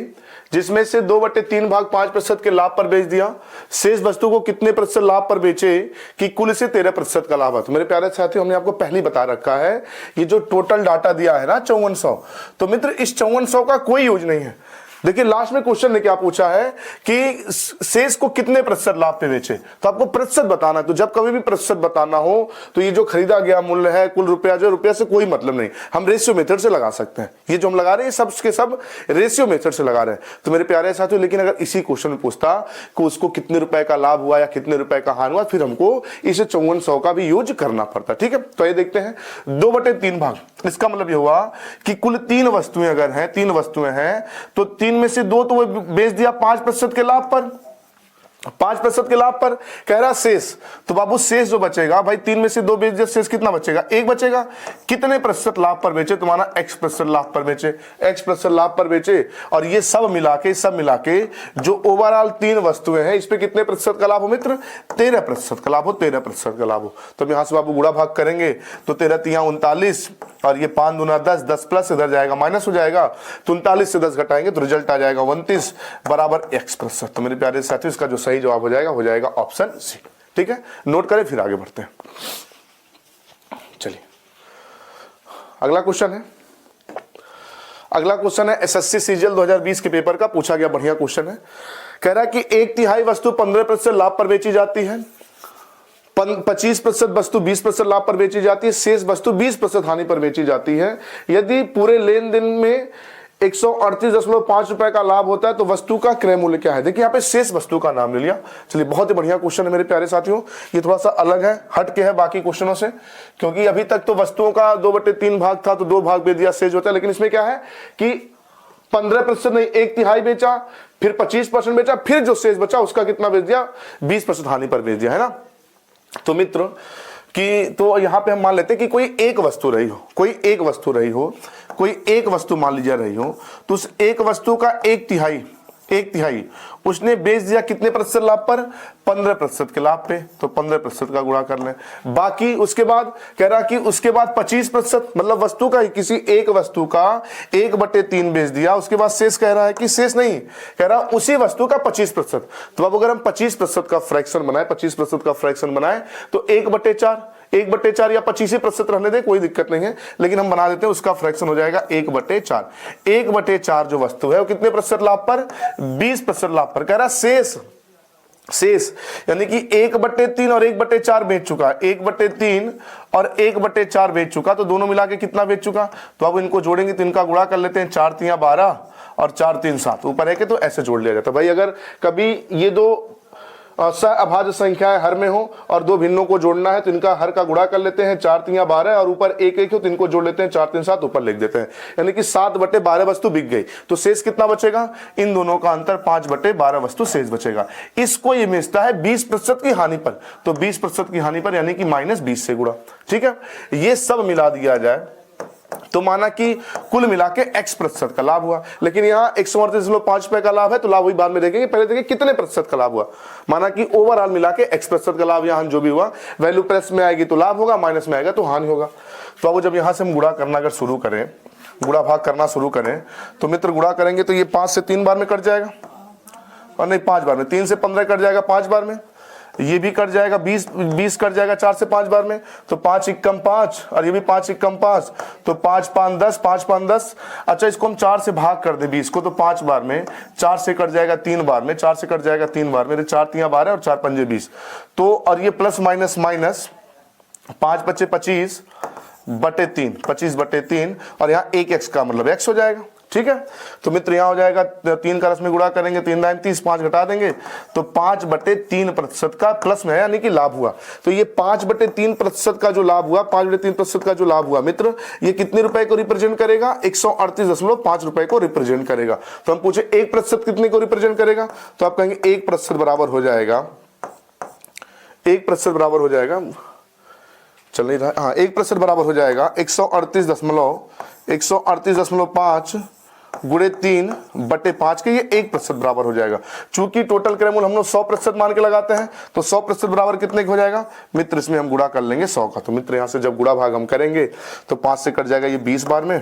जिसमें से 2/3 भाग 5% के लाभ पर बेच दिया। शेष वस्तु को कितने प्रतिशत लाभ पर बेचे कि कुल से 13% का लाभ है। तो मेरे प्यारे साथियों, हमने आपको पहले बता रखा है, ये जो टोटल डाटा दिया है ना 5400, तो मित्र इस 5400 का कोई यूज नहीं है। देखिए लास्ट में क्वेश्चन ने क्या पूछा है कि शेष को कितने प्रतिशत लाभ पे बेचे, तो आपको प्रतिशत बताना। तो जब कभी भी प्रतिशत बताना हो तो ये जो खरीदा गया मूल्य है, कुल रुपया, जो रुपया से कोई मतलब नहीं, हम रेशियो मेथड से लगा सकते हैं। ये जो हम लगा रहे हैं सब के सब रेशियो मेथड से लगा रहे हैं। तो मेरे प्यारे साथियों, लेकिन अगर इसी क्वेश्चन में पूछता कि उसको कितने रुपए का लाभ हुआ या कितने रुपए का हानि हुआ, फिर हमको इसे 5400 का भी यूज करना पड़ता। ठीक है, तो ये देखते हैं 2/3 भाग, इसका मतलब ये हुआ कि कुल 3 वस्तुएं अगर हैं, 3 वस्तुएं हैं, तो 3 में से 2 तो वो बेच दिया 5% के लाभ पर, 5% के लाभ पर। कह रहा शेष, तो बाबू शेष जो बचेगा भाई, 3 में से 2 बेच दिया, शेष कितना बचेगा, 1 बचेगा। कितने प्रतिशत लाभ पर बेचे, तुम्हारा x% लाभ पर बेचे, x% लाभ पर बेचे। और ये सब मिला के जो ओवरऑल 3 वस्तुएं हैं, इस पे कितने प्रतिशत का लाभ हो मित्र, 13% का लाभ हो, 13% का लाभ हो। तो यहां से बाबू गुणा भाग करेंगे तो 13 तिया 39, और ये 5 दूना 10, 10 प्लस इधर जाएगा माइनस हो जाएगा, तो 39 से 10 घटाएंगे तो रिजल्ट आ जाएगा 29 बराबर x%। तो मेरे प्यारे साथियों, इसका जो सही जवाब हो जाएगा ऑप्शन सी। ठीक है, नोट करें, फिर आगे बढ़ते हैं। चलिए अगला क्वेश्चन है एसएससी सीजीएल 2020 के पेपर का पूछा गया, बढ़िया क्वेश्चन है। कह रहा है कि 1/3 वस्तु 15% लाभ पर बेची जाती है, 25% वस्तु 20% लाभ पर बेची जाती है, शेष वस्तु 20% हानि पर बेची जाती है। यदि पूरे लेन देन में 138.5 रुपए का लाभ होता है तो वस्तु का क्रय मूल्य क्या है। देखिए यहाँ पे शेष वस्तु का नाम ले लिया। चलिए बहुत ही बढ़िया क्वेश्चन है मेरे प्यारे साथियों, ये थोड़ा सा अलग है, हट के है बाकी क्वेश्चनों से, क्योंकि अभी तक तो वस्तुओं का 2/3 भाग था, तो 2 भाग बेच दिया, शेष होता है। लेकिन इसमें क्या है कि 15% नहीं, 1/3 बेचा, फिर 25% बेचा, फिर जो शेष बचा उसका कितना बेच दिया, 20% हानि पर बेच दिया, है ना। तो मित्र कि तो यहां पे हम मान लेते हैं कि कोई एक वस्तु रही हो, कोई एक वस्तु मान लीजिए रही हो, तो उस एक वस्तु का 1/3 उसने बेच दिया कितने प्रतिशत लाभ पर, 15% के लाभ पे, तो 15% का गुणा कर लें। बाकी उसके बाद कह रहा कि उसके बाद 25%, मतलब वस्तु का, किसी एक वस्तु का 1/3 बेच दिया, उसके बाद शेष कह रहा है कि शेष नहीं, कह रहा उसी वस्तु का 25%। तो अब अगर हम 25% का फ्रैक्शन बनाए, 25% का फ्रैक्शन बनाए तो 1/4 या 25% रहने दें, कोई दिक्कत नहीं है, लेकिन हम बना देते हैं, उसका फ्रैक्शन हो जाएगा 1/4। 1/4 जो वस्तु है वो कितने प्रतिशत लाभ पर, 20% लाभ पर। कह रहा शेष यानी कि 1/3 और 1/4 बेच चुका, 1/3 और 1/4 बेच चुका, तो दोनों मिला के कितना बेच चुका। तो अब इनको जोड़ेंगे तो इनका गुणा कर लेते हैं, 4 तिया 12 और 4 3 7, ऊपर है कि तो ऐसे जोड़ लिया जाता है। भाई अगर कभी ये 2 अभाज्य संख्याएं हर में हो और 2 भिन्नों को जोड़ना है तो इनका हर का गुणा कर लेते हैं, 4 तिया 12 और ऊपर 1 1 हो तो इनको जोड़ लेते हैं, 4 3 7 ऊपर लिख देते हैं, यानी कि 7/12 वस्तु बिक गई। तो शेष कितना बचेगा, इन दोनों का अंतर 5/12 वस्तु शेष बचेगा। इसको ये मिलता है 20% की हानि पर, तो 20% की हानि पर यानी कि -20 से गुणा। ठीक है, ये सब मिला दिया जाए तो माना कि कुल मिला के x% का लाभ हुआ। लेकिन यहाँ 138.5 रुपए का लाभ है, तो लाभ वही बाद में देखेंगे, पहले देखिए कितने प्रतिशत का लाभ हुआ। माना कि ओवरऑल मिला के x% का लाभ, यहाँ जो भी हुआ वैल्यू प्लस में आएगी तो लाभ होगा, माइनस में आएगा तो हानि होगा। तो अब जब यहाँ से हम गुणा करना अगर शुरू करें, गुणा भाग करना शुरू करें, तो मित्र गुणा करेंगे तो ये 5 से 3 बार में कट जाएगा, और नहीं 5 बार में, 3 से 15 कट जाएगा 5 बार में, ये भी कट जाएगा, 20 कट जाएगा 4 से 5 बार में, तो 5 एकम 5 और ये भी 5 एकम 5, तो 5 5 10, 5 5 10। अच्छा इसको हम 4 से भाग कर दे 20 को, तो 5 बार में, 4 से कट जाएगा 3 बार में, 4 से कट जाएगा 3 बार में, 4 तिया 12 और 4 पंजे 20। तो और ये प्लस माइनस 5 बचे 25/3, 25/3, और यहाँ 1x का मतलब x हो जाएगा। ठीक है, तो मित्र यहाँ हो जाएगा 3 का रस में गुणा करेंगे, 3 दाएं 30, 5 घटा देंगे तो 5/3% का प्लस में है, यानी कि लाभ हुआ। तो ये 5/3% का जो लाभ हुआ, 5/3% का जो लाभ हुआ मित्र, ये कितने रुपए को रिप्रेजेंट करेगा, 138.5 रुपए को रिप्रेजेंट करेगा। तो हम पूछे 1% कितने को रिप्रेजेंट करेगा, तो आप कहेंगे 1% बराबर हो जाएगा, 1% बराबर हो जाएगा, चल नहीं रहा, हाँ 1% बराबर हो जाएगा 138.5 गुणे 3/5 के, ये 1% बराबर हो जाएगा। चूंकि टोटल क्रय मूल्य हम लोग 100% मान के लगाते हैं, तो 100% बराबर कितने हो जाएगा मित्र, इसमें हम गुणा कर लेंगे 100 का। तो मित्र यहाँ से जब गुणा भाग हम करेंगे तो 5 से कट जाएगा ये 20 बार में,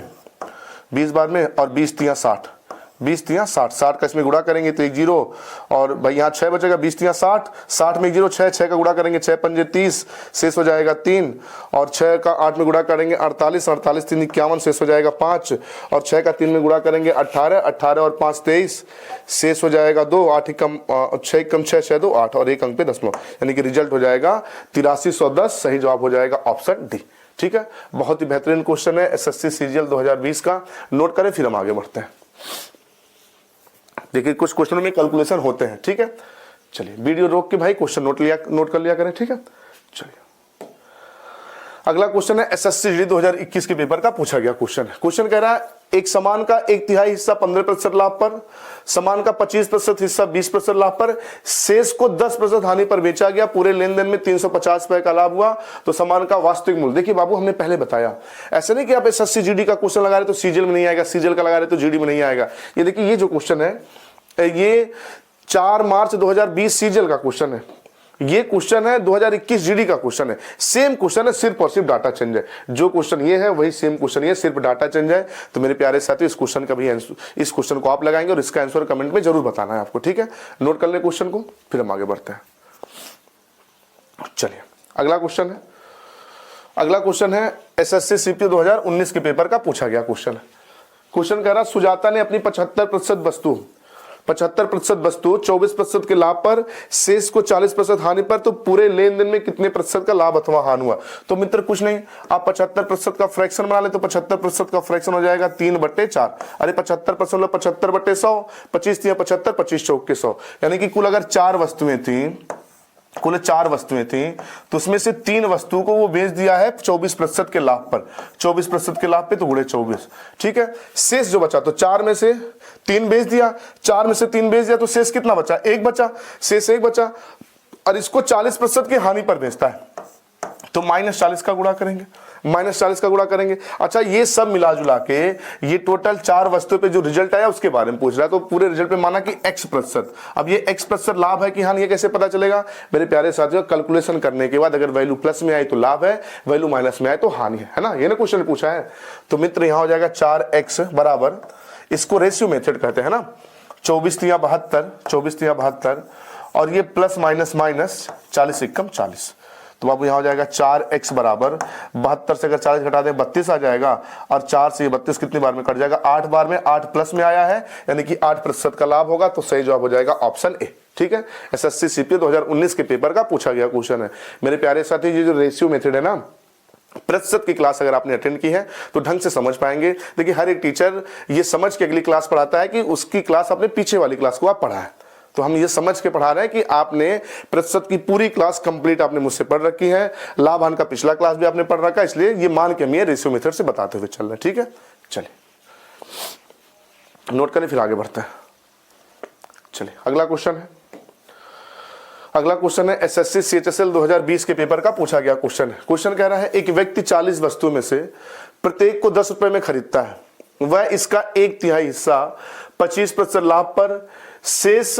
20 बार में, और 20 तियां 60, 20 तियां 60, 60 का इसमें गुणा करेंगे तो 1 जीरो, और भाई यहाँ 6 बचेगा, 20 तियां 60, 60 में 1 जीरो 6, 6 का गुणा करेंगे 6 पंजे 30, शेष हो जाएगा 3, और 6 का 8 में गुणा करेंगे 48, 48 3 51, शेष हो जाएगा 5, और 6 का 3 में गुणा करेंगे 18, 18 और 5 23, शेष हो जाएगा 2, 8 कम 6 कम 6 6 2 8, और 1 अंक पे दशमलव, यानी कि रिजल्ट हो जाएगा 8310। सही जवाब हो जाएगा ऑप्शन डी। ठीक है, बहुत ही बेहतरीन क्वेश्चन है एसएससी सीजीएल 2020 का, नोट करें फिर हम आगे बढ़ते हैं। देखिए कुछ क्वेश्चनों में कैलकुलेशन होते हैं। ठीक है, चलिए वीडियो रोक के भाई क्वेश्चन नोट कर लिया करें। ठीक है, चलिए अगला क्वेश्चन है एसएससी जीडी 2021 के पेपर का पूछा गया क्वेश्चन है। क्वेश्चन कह रहा है एक सामान का 1/3 हिस्सा 15% लाभ पर, सामान का 25% हिस्सा 20% लाभ पर, शेष को 10% हानि पर बेचा गया, पूरे लेन देन में 350 रुपए का लाभ हुआ, तो सामान का वास्तविक मूल्य। देखिए बाबू हमने पहले बताया, ऐसे नहीं कि आप एसएससी जीडी का क्वेश्चन लगा रहे तो सीजीएल में नहीं आएगा, सीजीएल का लगा रहे तो जीडी में नहीं आएगा। ये देखिए ये जो क्वेश्चन है ये 4 मार्च 2020 सीजीएल का क्वेश्चन है, ये क्वेश्चन है 2021 जीडी का क्वेश्चन है। सेम क्वेश्चन है, सिर्फ और सिर्फ डाटा चेंज है। जो क्वेश्चन ये है वही सेम क्वेश्चन ये, सिर्फ डाटा चेंज है। तो मेरे प्यारे साथियों इस क्वेश्चन का भी इस क्वेश्चन को आप लगाएंगे और इसका आंसर कमेंट में जरूर बताना है आपको। ठीक है, नोट कर ले क्वेश्चन को, फिर हम आगे बढ़ते हैं। चलिए अगला क्वेश्चन है एसएससी सीपीओ 2019 के पेपर का पूछा गया क्वेश्चन है। क्वेश्चन कह रहा सुजाता ने अपनी 75% वस्तु 24% के लाभ पर, शेष को 40% हानि पर, तो पूरे लेन देन में कितने प्रतिशत का लाभ अथवा हानि हुआ। तो मित्र कुछ नहीं, आप 75% का फ्रैक्शन बना ले तो 75% का फ्रैक्शन हो जाएगा 3/4। अरे 75% 75/100, 25 तियां 75, 25 चौक के 100, यानी कि कुल अगर 4 वस्तुएं थी तो उसमें से 3 वस्तुओं को वो बेच दिया है 24% के लाभ पर, 24% के लाभ पे तो गुणे 24। ठीक है, शेष जो बचा तो 4 में से 3 बेच दिया, 4 में से 3 बेच दिया तो शेष कितना बचा, 1 बचा, शेष 1 बचा, और इसको 40% की हानि पर बेचता है तो -40 का गुणा करेंगे, अच्छा ये सब मिला जुला के ये टोटल 4 वस्तुओं पे जो रिजल्ट आया उसके बारे में पूछ रहा है। तो पूरे रिजल्ट पे माना कि x%, अब ये x% लाभ है कि हानि, ये कैसे पता चलेगा मेरे प्यारे साथियों, कैलकुलेशन करने के बाद अगर वैल्यू प्लस में आई तो लाभ है, वैल्यू माइनस में आए तो हानि है ना, ये ना क्वेश्चन पूछा है। तो मित्र यहां हो जाएगा 4x बराबर, इसको रेशियो मेथड कहते हैं ना, 24 तियां 72, और ये प्लस माइनस 40 एकम 40, तो बाबू यहाँ हो जाएगा 4x बराबर 72 से अगर 40 घटा दें 32 आ जाएगा, और 4 से 32 कितनी बार में कट जाएगा, 8 बार में, 8 प्लस में आया है, यानी कि 8% का लाभ होगा। तो सही जवाब हो जाएगा ऑप्शन ए। ठीक है, एसएससी सीपीओ 2019 के पेपर का पूछा गया क्वेश्चन है। मेरे प्यारे साथी ये जो रेशियो मेथड है ना, प्रतिशत की क्लास अगर आपने अटेंड की है तो ढंग से समझ पाएंगे। देखिए हर एक टीचर ये समझ के अगली क्लास पढ़ाता है कि उसकी क्लास अपने पीछे वाली क्लास को आप पढ़ा है, तो हम ये समझ के पढ़ा रहे हैं कि आपने प्रतिशत की पूरी क्लास कंप्लीट आपने मुझसे पढ़ रखी है, लाभ हानि का पिछला क्लास भी आपने पढ़ रखा है, इसलिए ये मान के हम ये रेशियो मेथड से बताते हुए चल रहे हैं। ठीक है, चलिए नोट करें फिर आगे बढ़ते हैं। चलिए अगला क्वेश्चन है एसएससी सीएचएसएल 2020 के पेपर का पूछा गया क्वेश्चन है। क्वेश्चन कह रहा है एक व्यक्ति 40 वस्तुओं में से प्रत्येक को 10 रुपए में खरीदता है, वह इसका 1/3 हिस्सा 25% लाभ पर, शेष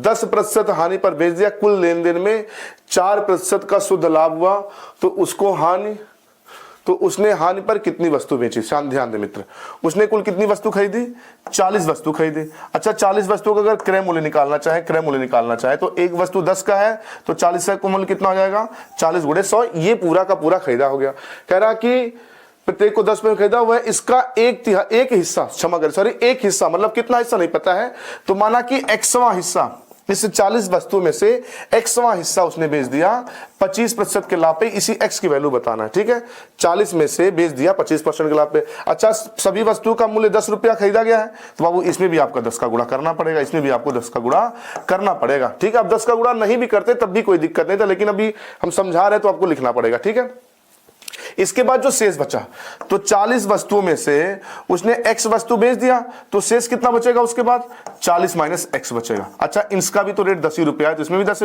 10% हानि पर बेच दिया, कुल लेन देन में 4% का शुद्ध लाभ हुआ, तो उसने हानि पर कितनी वस्तु बेची। ध्यान दे मित्र, उसने कुल कितनी वस्तु खरीदी, 40 वस्तु खरीदी। अच्छा 40 वस्तुओं का अगर क्रय मूल्य निकालना चाहे तो एक वस्तु 10 का है तो 40 का मूल्य कितना हो जाएगा, 40 गुणे 100, ये पूरा का पूरा खरीदा हो गया। कह रहा कि प्रत्येक को 10 में खरीदा हुआ है, इसका एक हिस्सा एक हिस्सा मतलब कितना हिस्सा नहीं पता है, तो माना कि xवां हिस्सा, इस 40 वस्तु में से xवां हिस्सा उसने बेच दिया 25% के लाभ पे, इसी x की वैल्यू बताना है। ठीक है, 40 में से बेच दिया 25% के लाभ पे। अच्छा सभी वस्तुओं का मूल्य 10 रुपया खरीदा गया है, तो बाबू इसमें भी आपका 10 का गुणा करना पड़ेगा, इसमें भी आपको 10 का गुणा करना पड़ेगा। ठीक है, आप 10 का गुणा नहीं भी करते तब भी कोई दिक्कत नहीं था, लेकिन अभी हम समझा रहे तो आपको लिखना पड़ेगा। ठीक है, इसके बाद जो शेष बचा, तो 40 वस्तुओं में से उसने x वस्तु बेच दिया, तो शेष कितना बचेगा, उसके बाद 40 माइनस x बचेगा। अच्छा इसका भी तो रेट 10 ही रुपया है, तो इसमें भी 10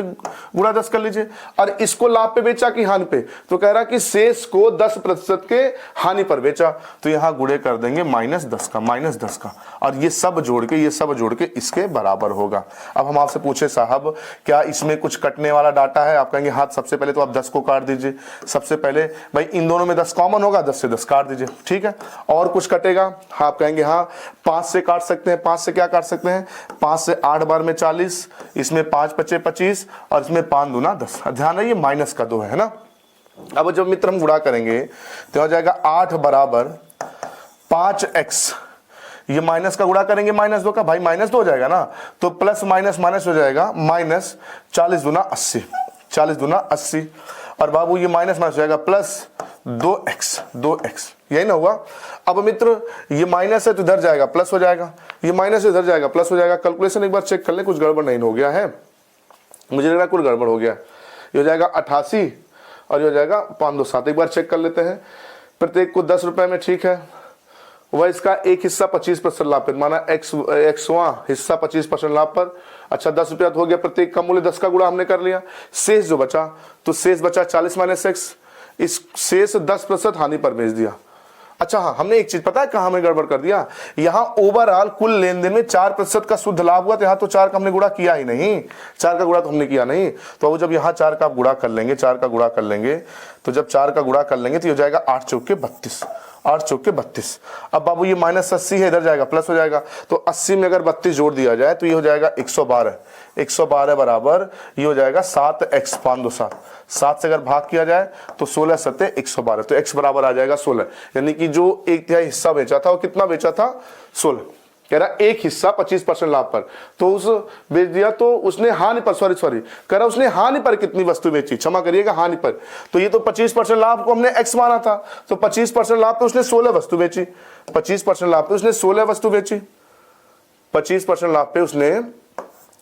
गुणा 10 कर लीजिए, और इसको लाभ पे बेचा कि हानि पे, तो कह रहा कि शेष को 10% के हानि पर बेचा, तो यहां गुणे कर देंगे -10 का, और ये सब जोड़ के इसके बराबर होगा। अब हम आपसे पूछे साहब क्या इसमें कुछ कटने वाला डाटा है, आप कहेंगे हाँ, सबसे पहले तो आप 10 को काट दीजिए। सबसे पहले भाई इन दोनों दोनों में 10 कॉमन होगा, 10 से 10 काट दीजिए, ठीक है। और कुछ कटेगा, हाँ आप कहेंगे हाँ 5 से काट सकते हैं, 5 से क्या काट सकते हैं, 5 से 8 बार में 40, इसमें 5 पचे 25 और इसमें 5 दूना 10। ध्यान रहिए माइनस का 2 है ना। अब जब मित्र हम गुणा करेंगे तो हो जाएगा 8 बराबर 5x, ये माइनस का गुणा करेंगे -2 का, भाई -2 हो जाएगा ना, तो प्लस माइनस माइनस हो जाएगा माइनस 40 दूना 80, 40 दूना 80 और बाबू ये माइनस माइनस हो जाएगा प्लस 2x, यही ना हुआ। अब मित्र ये माइनस है तो इधर जाएगा प्लस हो जाएगा, ये माइनस इधर जाएगा प्लस हो जाएगा। कैलकुलेशन एक बार चेक कर ले, कुछ गड़बड़ नहीं हो गया है, मुझे लग रहा है कुछ गड़बड़ हो गया। ये हो जाएगा 88 और ये हो जाएगा 5 2 7, एक बार चेक कर लेते हैं। प्रत्येक को 10 रुपए में, ठीक है, वह इसका एक हिस्सा 25% लाभ पर, माना एक्सवां हिस्सा 25% लाभ पर। अच्छा 10 रुपया हो गया, प्रत्येक का मूल्य 10 का गुणा हमने कर लिया। शेष जो बचा, तो शेष बचा 40 - x, इस शेष 10% हानि पर भेज दिया। अच्छा हाँ, हमने एक चीज पता है कहाँ हमने गड़बड़ कर दिया, यहाँ ओवरऑल कुल लेन देन में 4% का शुद्ध लाभ हुआ, तो यहाँ तो 4 का हमने गुणा किया ही नहीं, 4 का गुणा तो हमने किया नहीं। तो अब जब यहाँ 4 का आप गुणा कर लेंगे, 4 का गुणा कर लेंगे, तो जब 4 का गुणा कर लेंगे तो ये हो जाएगा 8 चौके 32, 8 चौके 32। अब बाबू ये -80 है, इधर जाएगा प्लस हो जाएगा, तो 80 में अगर 32 जोड़ दिया जाए तो ये हो जाएगा 112, 112 बराबर ये हो जाएगा 7x 5 2 7, 7 से अगर भाग किया जाए तो 16 7 112, तो x बराबर आ जाएगा 16। यानी कि जो 1/3 हिस्सा बेचा था वो कितना बेचा था, 16। कह रहा एक हिस्सा 25% लाभ पर, तो उस बेच दिया, तो उसने हानि पर सॉरी कह रहा उसने हानि पर कितनी वस्तु बेची, क्षमा करिएगा हानि पर, तो ये तो 25% लाभ को हमने x माना था, तो 25% लाभ पे उसने 16 वस्तु बेची, 25% लाभ पे उसने 16 वस्तु बेची, 25% लाभ पे उसने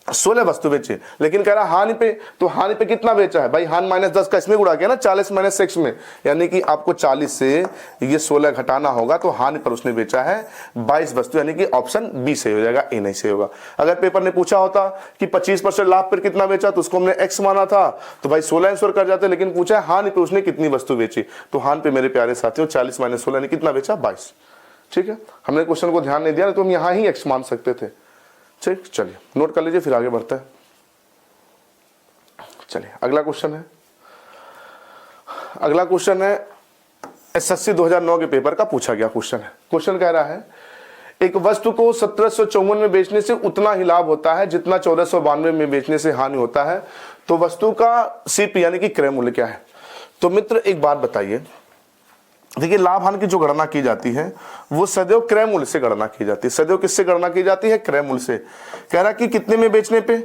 16 वस्तु बेची। लेकिन कह रहा हानि पे, तो हानि पे कितना बेचा है भाई, हानि -10 का इसमें गुणा किया ना 40 - x में, यानी कि आपको 40 से ये 16 घटाना होगा, तो हानि पर उसने बेचा है 22 वस्तु, यानी कि ऑप्शन बी सही हो जाएगा, ए नहीं सही होगा। अगर पेपर ने पूछा होता कि 25% लाभ पर कितना बेचा, तो उसको हमने x माना था, तो भाई 16 आंसर कर जाते, लेकिन पूछा है हानि पे उसने कितनी वस्तु बेची, तो हानि पे मेरे प्यारे साथियों 40 - 16 यानी कितना बेचा, 22। ठीक है, हमने क्वेश्चन को ध्यान नहीं दिया, तो हम यहाँ ही x मान सकते थे। ठीक, चलिए नोट कर लीजिए, फिर आगे बढ़ते हैं। चलिए अगला क्वेश्चन है, अगला क्वेश्चन है एसएससी 2009 के पेपर का पूछा गया क्वेश्चन है। क्वेश्चन कह रहा है एक वस्तु को 1754 में बेचने से उतना ही लाभ होता है जितना 1492 में बेचने से हानि होता है, तो वस्तु का सीपी यानी कि क्रय मूल्य क्या है। तो मित्र एक बात बताइए, देखिए लाभ हानि की जो गणना की जाती है वो सदैव क्रय मूल्य से गणना की जाती है। सदैव किससे गणना की जाती है, क्रय मूल्य से। कह रहा कि कितने में बेचने पे,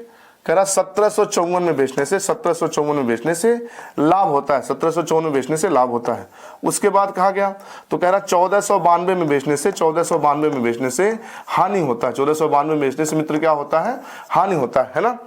कह रहा 1754 में बेचने से, 1754 में बेचने से लाभ होता है, 1754 में बेचने से लाभ होता है। उसके बाद कहा गया, तो कह रहा 1492 में बेचने से, 1492 में बेचने से हानि होता है, 1492 में बेचने से मित्र क्या होता है, हानि होता है ना।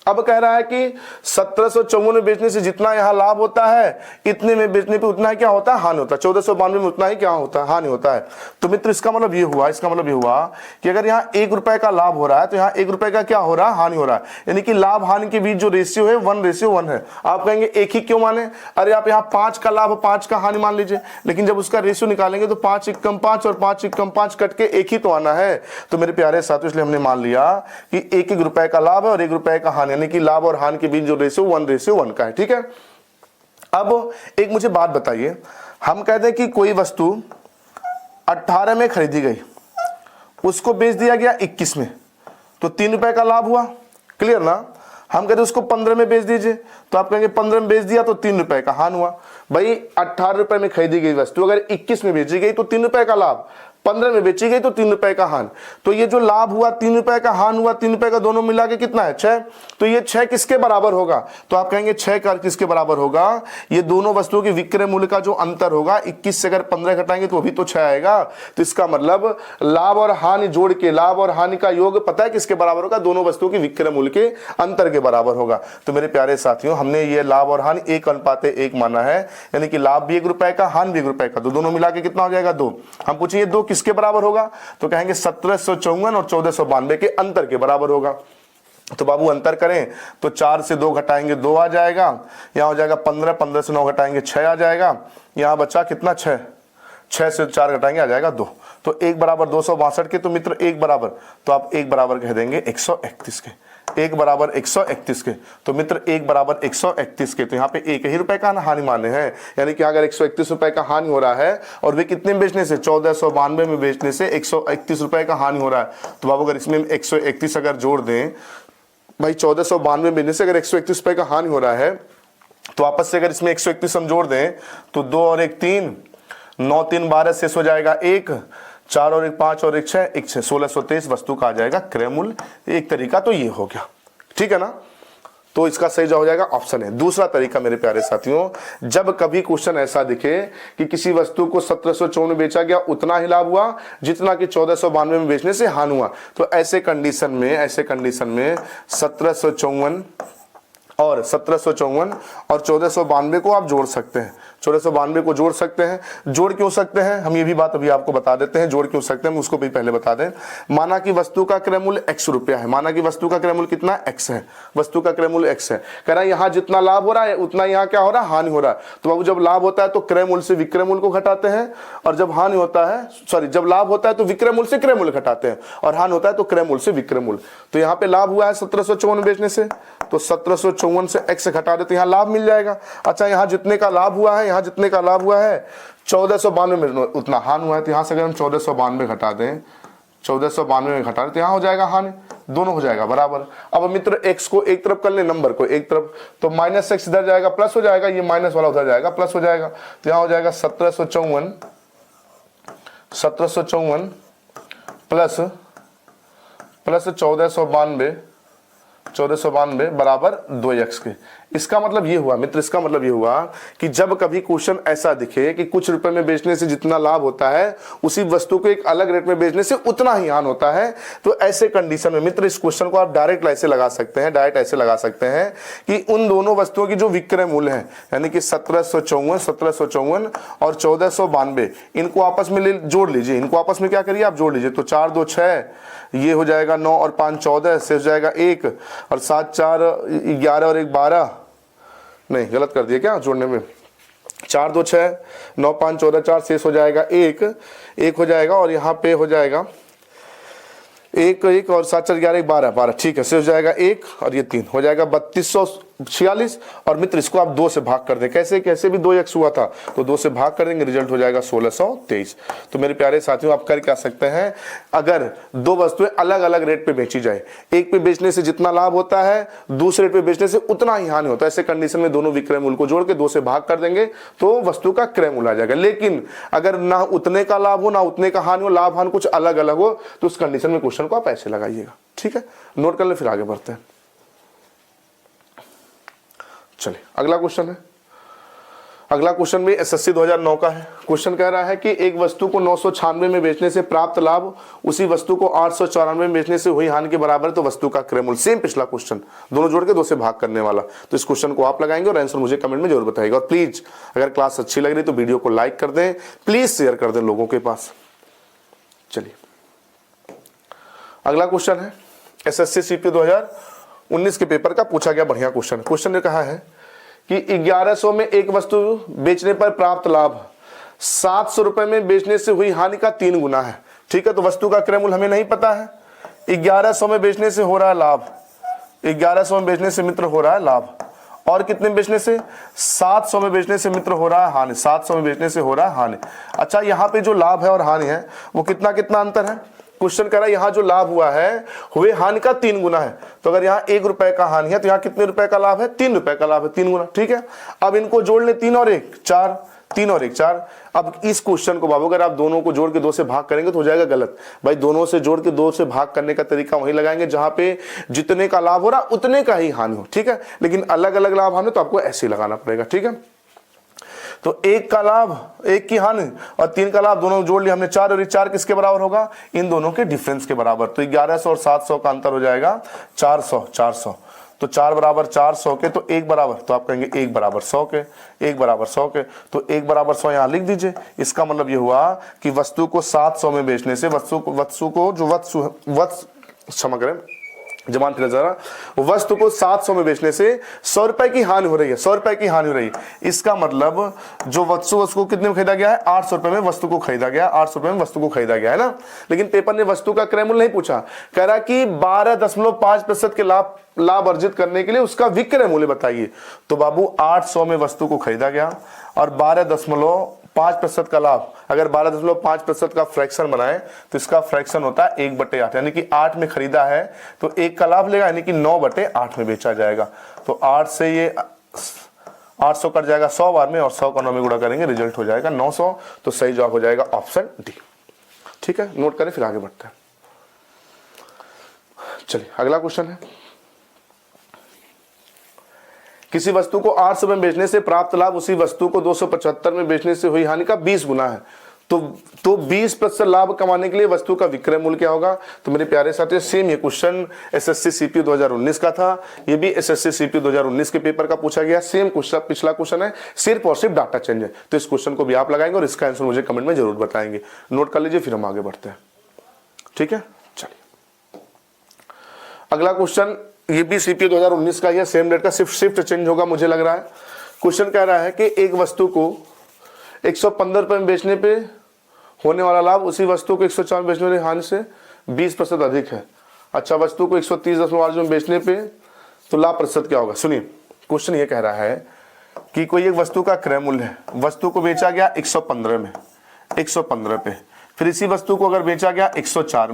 अब कह रहा है कि 1754 में बेचने से जितना यहाँ लाभ होता है, इतने में बेचने पे उतना ही क्या होता है, हानि होता है, 1492 में उतना ही क्या होता है, हानि होता है। तो मित्र इसका मतलब ये हुआ, इसका मतलब ये हुआ कि अगर यहाँ 1 रुपए का लाभ हो रहा है, तो यहाँ 1 रुपए का क्या हो रहा है, हानि हो रहा है। यानी कि लाभ हानि के बीच जो रेशियो है 1:1 है। आप कहेंगे एक ही क्यों माने, अरे आप यहाँ 5 का लाभ 5 का हानि मान लीजिए, लेकिन जब उसका रेशियो निकालेंगे तो 5 × 5 और 5 × 5 कट के एक ही तो आना है। तो मेरे प्यारे साथियों इसलिए हमने मान लिया कि 1 रुपए का लाभ है और 1 रुपए का हानि, यानी कि लाभ और हानि के बीच जो रेशियो 1:1 का है। ठीक है, अब एक मुझे बात बताइए, हम कहते हैं कि कोई वस्तु 18 में खरीदी गई, उसको बेच दिया गया 21 में, तो 3 रुपए का लाभ हुआ, क्लियर ना। हम कहते हैं उसको 15 में बेच दीजिए, तो आप कहेंगे 15 में बेच दिया तो 3 रुपए का हानि हुआ। भाई 18 रुपए में खरीदी गई वस्तु अगर 21 में बेची गई तो 3 रुपए का लाभ, 15 में बेची गई तो 3 रुपए का हानि। तो ये जो लाभ हुआ 3 रुपए का, हानि हुआ 3 रुपए का, दोनों मिला के कितना है, 6। तो ये 6 किसके बराबर होगा, तो आप कहेंगे 6 का किसके बराबर होगा, ये दोनों वस्तुओं के विक्रय मूल्य का जो अंतर होगा, 21 से अगर 15 घटाएंगे तो भी तो 6 आएगा। तो इसका मतलब लाभ और हानि जोड़ के, लाभ और हानि का योग पता है किसके बराबर होगा, दोनों वस्तुओं के विक्रय मूल्य के अंतर के बराबर होगा। तो मेरे प्यारे साथियों हमने ये लाभ और हानि 1:1 माना है, यानी कि लाभ भी 1 रुपए का, हानि भी 1 रुपए का, तो दोनों मिला के कितना हो जाएगा, 2। हम पूछिए 2 किसके बराबर होगा, तो कहेंगे 1754 और 1492 के अंतर के बराबर होगा। तो बाबू अंतर करें तो 4 से 2 घटाएंगे 2 आ जाएगा, यहां हो जाएगा 15, 15 से 9 घटाएंगे 6 आ जाएगा, यहां बचा कितना 6, 6 से 4 घटाएंगे आ जाएगा 2। तो 1 बराबर 262 के, तो मित्र 1 बराबर, तो आप 1 बराबर कह देंगे 131 के। 1 बराबर 131 के। तो मित्र 1 बराबर 131 के, तो यहाँ पे 1 ही रुपए का हानि माने हैं, यानी कि अगर 131 रुपए का हानि हो रहा है और वे कितने में बेचने से 1492 में बेचने से 131 रुपए का हानि हो रहा है। तो बाबू अगर इसमें 131 अगर जोड़ दें भाई, 1492 बेचने से अगर 131 रुपए का हानि हो रहा है, तो आपस से अगर इसमें 131 हम जोड़ दें तो 2 और 1 3, 9 3 12 शेष हो जाएगा 1, 4 और 1 5 और 1 6, 1 6 1623 वस्तु का आ जाएगा क्रय मूल्य। एक तरीका तो ये हो गया, ठीक है ना। तो इसका सही जवाब हो जाएगा ऑप्शन है। दूसरा तरीका मेरे प्यारे साथियों, जब कभी क्वेश्चन ऐसा दिखे कि किसी वस्तु को 1754 में बेचा गया उतना ही लाभ हुआ जितना कि 1492 में बेचने से हानि हुआ, तो ऐसे कंडीशन में 1754 और 1492 को आप जोड़ सकते हैं, 1492 को जोड़ सकते हैं। जोड़ क्यों सकते हैं, हम ये भी बात अभी आपको बता देते हैं। जोड़ क्यों सकते हैं हम उसको भी पहले बता दें। माना कि वस्तु का क्रय मूल्य x रुपया है, माना कि वस्तु का क्रय मूल्य कितना x है, वस्तु का क्रय मूल्य x है। कह रहा है यहाँ जितना लाभ हो रहा है उतना यहाँ क्या हो रहा है, हानि हो रहा है। तो बाबू जब लाभ होता है तो क्रय मूल्य से विक्रय मूल्य को घटाते हैं, और जब हानि होता है जब लाभ होता है तो विक्रय मूल्य से क्रय मूल्य घटाते हैं, और हानि होता है तो क्रय मूल्य से विक्रय मूल्य। तो यहाँ पे लाभ हुआ है 1754 बेचने से, तो 1754 से x घटा देते, यहाँ लाभ मिल जाएगा। अच्छा यहाँ जितने का लाभ हुआ है, यहाँ जितने का लाभ हुआ है 1492 में उतना हानि हुआ है, तो यहाँ से अगर हम 1492 घटा दें, 1492 में घटा दें तो यहाँ हो जाएगा हानि, दोनों हो जाएगा बराबर। अब मित्र x को एक तरफ कर ले, नंबर को एक तरफ, तो -x इधर जाएगा प्लस हो जाएगा, ये माइनस वाला उधर जाएगा प्लस हो जाएगा। तो यहाँ हो जाएगा 1754 प्लस 1492 बराबर 2x के। इसका मतलब ये हुआ मित्र, इसका मतलब ये हुआ कि जब कभी क्वेश्चन ऐसा दिखे कि कुछ रुपए में बेचने से जितना लाभ होता है उसी वस्तु को एक अलग रेट में बेचने से उतना ही हानि होता है, तो ऐसे कंडीशन में मित्र इस क्वेश्चन को आप डायरेक्ट ऐसे लगा सकते हैं, डायरेक्ट ऐसे लगा सकते हैं कि उन दोनों वस्तुओं की जो विक्रय मूल्य है, यानी कि 1754 और 1492, इनको आपस में जोड़ लीजिए, इनको आपस में क्या करिए आप जोड़ लीजिए। तो 4 2 6, ये हो जाएगा 9 और 5 14, से हो जाएगा 1, और 7 4 11 और 1 12, नहीं गलत कर दिया क्या जोड़ने में, 4 2 6, 9 5 14 4, शेष हो जाएगा 1 हो जाएगा, और यहाँ पे हो जाएगा 1 और 7 4 11 12, ठीक है, शेष हो जाएगा 1 और ये 3 हो जाएगा 3246। और मित्र इसको आप 2 से भाग कर दें, कैसे भी 2x हुआ था तो 2 से भाग कर देंगे, रिजल्ट हो जाएगा 1623। तो मेरे प्यारे साथियों आप कर क्या सकते हैं, अगर दो वस्तुएं अलग अलग रेट पे बेची जाए, एक पे बेचने से जितना लाभ होता है दूसरे रेट पे बेचने से उतना ही हानि होता है, ऐसे कंडीशन में दोनों विक्रय मूल्य को जोड़ के 2 से भाग कर देंगे तो वस्तु का क्रय मूल्य आ जाएगा। लेकिन अगर ना उतने का लाभ हो ना उतने का हानि हो, लाभ हानि कुछ अलग अलग हो, तो उस कंडीशन में क्वेश्चन को आप ऐसे लगाइएगा, ठीक है, नोट कर ले, फिर आगे बढ़ते हैं। चलिए अगला क्वेश्चन है, अगला क्वेश्चन भी एसएससी 2009 का है। क्वेश्चन कह रहा है कि एक वस्तु को 996 में बेचने से प्राप्त लाभ उसी वस्तु को 894 में बेचने से हुई हानि के बराबर है, तो वस्तु का क्रय मूल्य। सेम पिछला क्वेश्चन, दोनों जोड़ के 2 से भाग करने वाला। तो इस क्वेश्चन को आप लगाएंगे और आंसर मुझे कमेंट में जरूर बताइएगा। और प्लीज अगर क्लास अच्छी लग रही तो वीडियो को लाइक कर दें, प्लीज शेयर कर दें लोगों के पास। चलिए अगला क्वेश्चन है एसएससी सीपी 2019 के पेपर का पूछा गया बढ़िया क्वेश्चन। क्वेश्चन ने कहा है कि 1100 में एक वस्तु बेचने पर प्राप्त लाभ 700 रुपए में बेचने से हुई हानि का 3 गुना है, ठीक है। तो वस्तु का क्रय मूल्य हमें नहीं पता है, 1100 में बेचने से हो रहा है लाभ, 1100 में बेचने से मित्र हो रहा है लाभ, और कितने में बेचने से 700 में बेचने से मित्र हो रहा है हानि, 700 में बेचने से हो रहा है हानि। अच्छा यहाँ पे जो लाभ है और हानि है वो कितना कितना अंतर है। क्वेश्चन कह रहा है यहाँ जो लाभ हुआ है हुए हानि का 3 गुना है, तो अगर यहाँ 1 रुपए का हानि है तो यहाँ कितने रुपए का लाभ है, 3 रुपए का लाभ है, 3 गुना, ठीक है। अब इनको जोड़ ले, 3 और 1 4, 3 और 1 4। अब इस क्वेश्चन को बाबू अगर आप दोनों को जोड़ के 2 से भाग करेंगे तो हो जाएगा गलत। भाई दोनों से जोड़ के 2 से भाग करने का तरीका वही लगाएंगे जहां पे जितने का लाभ हो रहा उतने का ही हानि हो, ठीक है। लेकिन अलग अलग लाभ हानि तो आपको ऐसे ही लगाना पड़ेगा, ठीक है। तो 1 का लाभ 1 की हानि और 3 का लाभ दोनों जोड़ लिया हमने 4, और ये 4 किसके बराबर होगा, इन दोनों के डिफरेंस के बराबर। तो 1100 और 700 का अंतर हो जाएगा 400। तो 4 बराबर 400 के, तो 1 बराबर, तो आप कहेंगे 1 बराबर 100 के, 1 बराबर 100 के, तो 1 बराबर 100 यहां लिख दीजिए। इसका मतलब ये हुआ कि वस्तु को 700 में बेचने से क्षमा करें जमान फिर जरा, वस्तु को 700 में बेचने से 100 रुपए की हानि हो रही है, 100 रुपए की हानि हो रही है। इसका मतलब जो वस्तु को कितने में खरीदा गया है, 800 रुपए में वस्तु को खरीदा गया, 800 रुपए में वस्तु को खरीदा गया है ना। लेकिन पेपर ने वस्तु का क्रय मूल्य नहीं पूछा, कह रहा कि 12.5% के लाभ अर्जित करने के लिए उसका विक्रय मूल्य बताइए। तो बाबू 800 में वस्तु को खरीदा गया और 12.5% का लाभ, अगर 12.5% का फ्रैक्शन बनाए तो इसका फ्रैक्शन होता है 1/8, यानी कि 8 में खरीदा है तो 1 का लाभ लेगा, यानी कि 9/8 में बेचा जाएगा। तो 8 से ये 800 कट जाएगा 100 बार में और 100 का 9 में गुणा करेंगे, रिजल्ट हो जाएगा 900। तो सही जवाब हो जाएगा ऑप्शन डी। ठीक है, नोट करें, फिर आगे बढ़ते हैं। चलिए अगला क्वेश्चन है, किसी वस्तु को 800 में बेचने से प्राप्त लाभ उसी वस्तु को 275 में बेचने से हुई हानि का 20 गुना है। तो 20% लाभ कमाने के लिए वस्तु का विक्रय मूल्य क्या होगा। तो मेरे प्यारे साथियों, सेम ये क्वेश्चन एसएससी सीपीयू 2019 का था, ये भी एसएससी सीपीयू 2019 के पेपर का पूछा गया, सेम क्वेश्चन पिछला क्वेश्चन है, सिर्फ और सिर्फ डाटा चेंज है। तो इस क्वेश्चन को भी आप लगाएंगे और इसका आंसर मुझे कमेंट में जरूर बताएंगे। नोट कर लीजिए, फिर हम आगे बढ़ते हैं। ठीक है, चलिए अगला क्वेश्चन, ये भी सीपीयू 2019 का है, सेम डेट का, सिर्फ शिफ्ट चेंज होगा मुझे लग रहा है। क्वेश्चन कह रहा है कि एक वस्तु को 115 रुपए में बेचने पे होने वाला लाभ उसी वस्तु को 104 में बेचने वाली हानि से 20% अधिक है। अच्छा, वस्तु को 130.8 में बेचने पे तो लाभ प्रतिशत क्या होगा। सुनिए, क्वेश्चन ये कह रहा है कि कोई एक वस्तु का क्रय मूल्य है, वस्तु को बेचा गया 115 में, 115 पे, फिर इसी वस्तु को अगर बेचा गया 104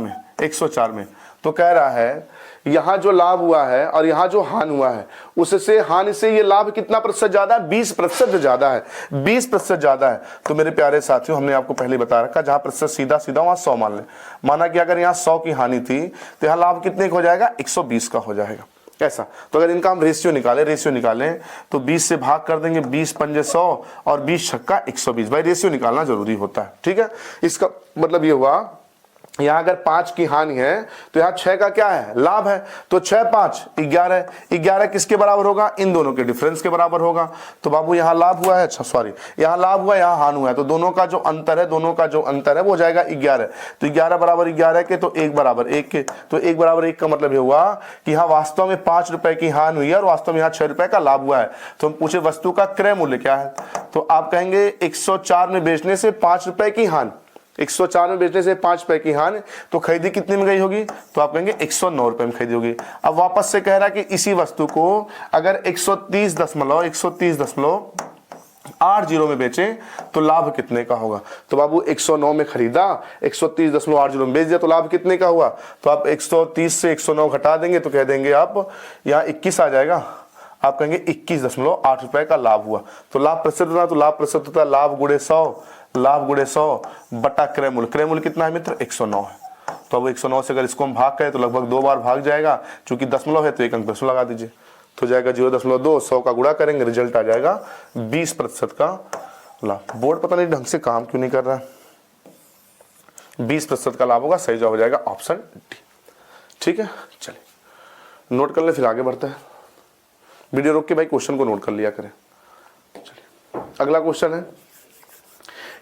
में, तो कह रहा है यहां जो लाभ हुआ है और यहां जो हानि हुआ है, उससे हानि से ये लाभ कितना प्रतिशत ज्यादा है, 20% ज्यादा है, 20% ज्यादा है। तो मेरे प्यारे साथियों, हमने आपको पहले बता रखा, जहां प्रतिशत सीधा सीधा वहां 100 मान ले। माना कि अगर यहाँ 100 की हानि थी तो यहाँ लाभ कितने का हो जाएगा, 120 का हो जाएगा। ऐसा, तो अगर इनका हम रेशियो निकालें तो 20 से भाग कर देंगे, 20 पंजे 100 और 20 छक्का 120। भाई रेशियो निकालना जरूरी होता है। ठीक है, इसका मतलब ये हुआ, यहां अगर 5 की हानि है तो यहां 6 का क्या है, लाभ है। तो 6 5 11, 11 किसके बराबर होगा, इन दोनों के डिफरेंस के बराबर होगा। तो बाबू यहां लाभ हुआ है, अच्छा सॉरी, यहां लाभ हुआ, यहां हानि हुआ है, तो दोनों का जो अंतर है वो हो जाएगा 11। तो 11 बराबर 11 के, तो 1 बराबर 1 के, तो 1 बराबर 1 का मतलब ये हुआ कि यहाँ वास्तव में 5 रुपए की हानि हुई है और वास्तव में यहाँ 6 रुपए का लाभ हुआ है। तो हम पूछे वस्तु का क्रय मूल्य क्या है, तो आप कहेंगे 104 में बेचने से 5 रुपए की हानि, 104 में बेचने से 5 रुपए की हानि, तो खरीदी कितने में गई होगी, तो आप कहेंगे 109 रुपए में खरीदी होगी। अब वापस से कह रहा है कि इसी वस्तु को अगर 130.80 में बेचे तो लाभ कितने का होगा। तो बाबू 109 में खरीदा, 130.80 में बेच दिया, तो लाभ कितने का हुआ। तो आप 130 से 109 घटा देंगे तो कह देंगे आप यहाँ 21 आ जाएगा, आप कहेंगे 21.8 रुपए का लाभ हुआ। तो लाभ प्रतिशत होता है, तो लाभ प्रतिशत होता है लाभ गुणे 100 बटा क्रय मूल्य। क्रय मूल्य कितना है मित्र, 109 है। तो अब 109 से अगर इसको हम भाग करें तो लगभग 2 बार भाग जाएगा, चूंकि दशमलव है तो 1 अंक दशमलव लगा दीजिए, तो जाएगा 0.2, 100 का गुणा करेंगे, रिजल्ट आ जाएगा 20% का लाभ। बोर्ड पता नहीं ढंग से काम क्यों नहीं कर रहा है, 20% का लाभ होगा, सही जवाब हो जाएगा ऑप्शन डी। ठीक है, चलिए नोट कर ले, फिर आगे बढ़ते हैं। वीडियो रोक के भाई क्वेश्चन को नोट कर लिया करें। चलिए अगला क्वेश्चन है,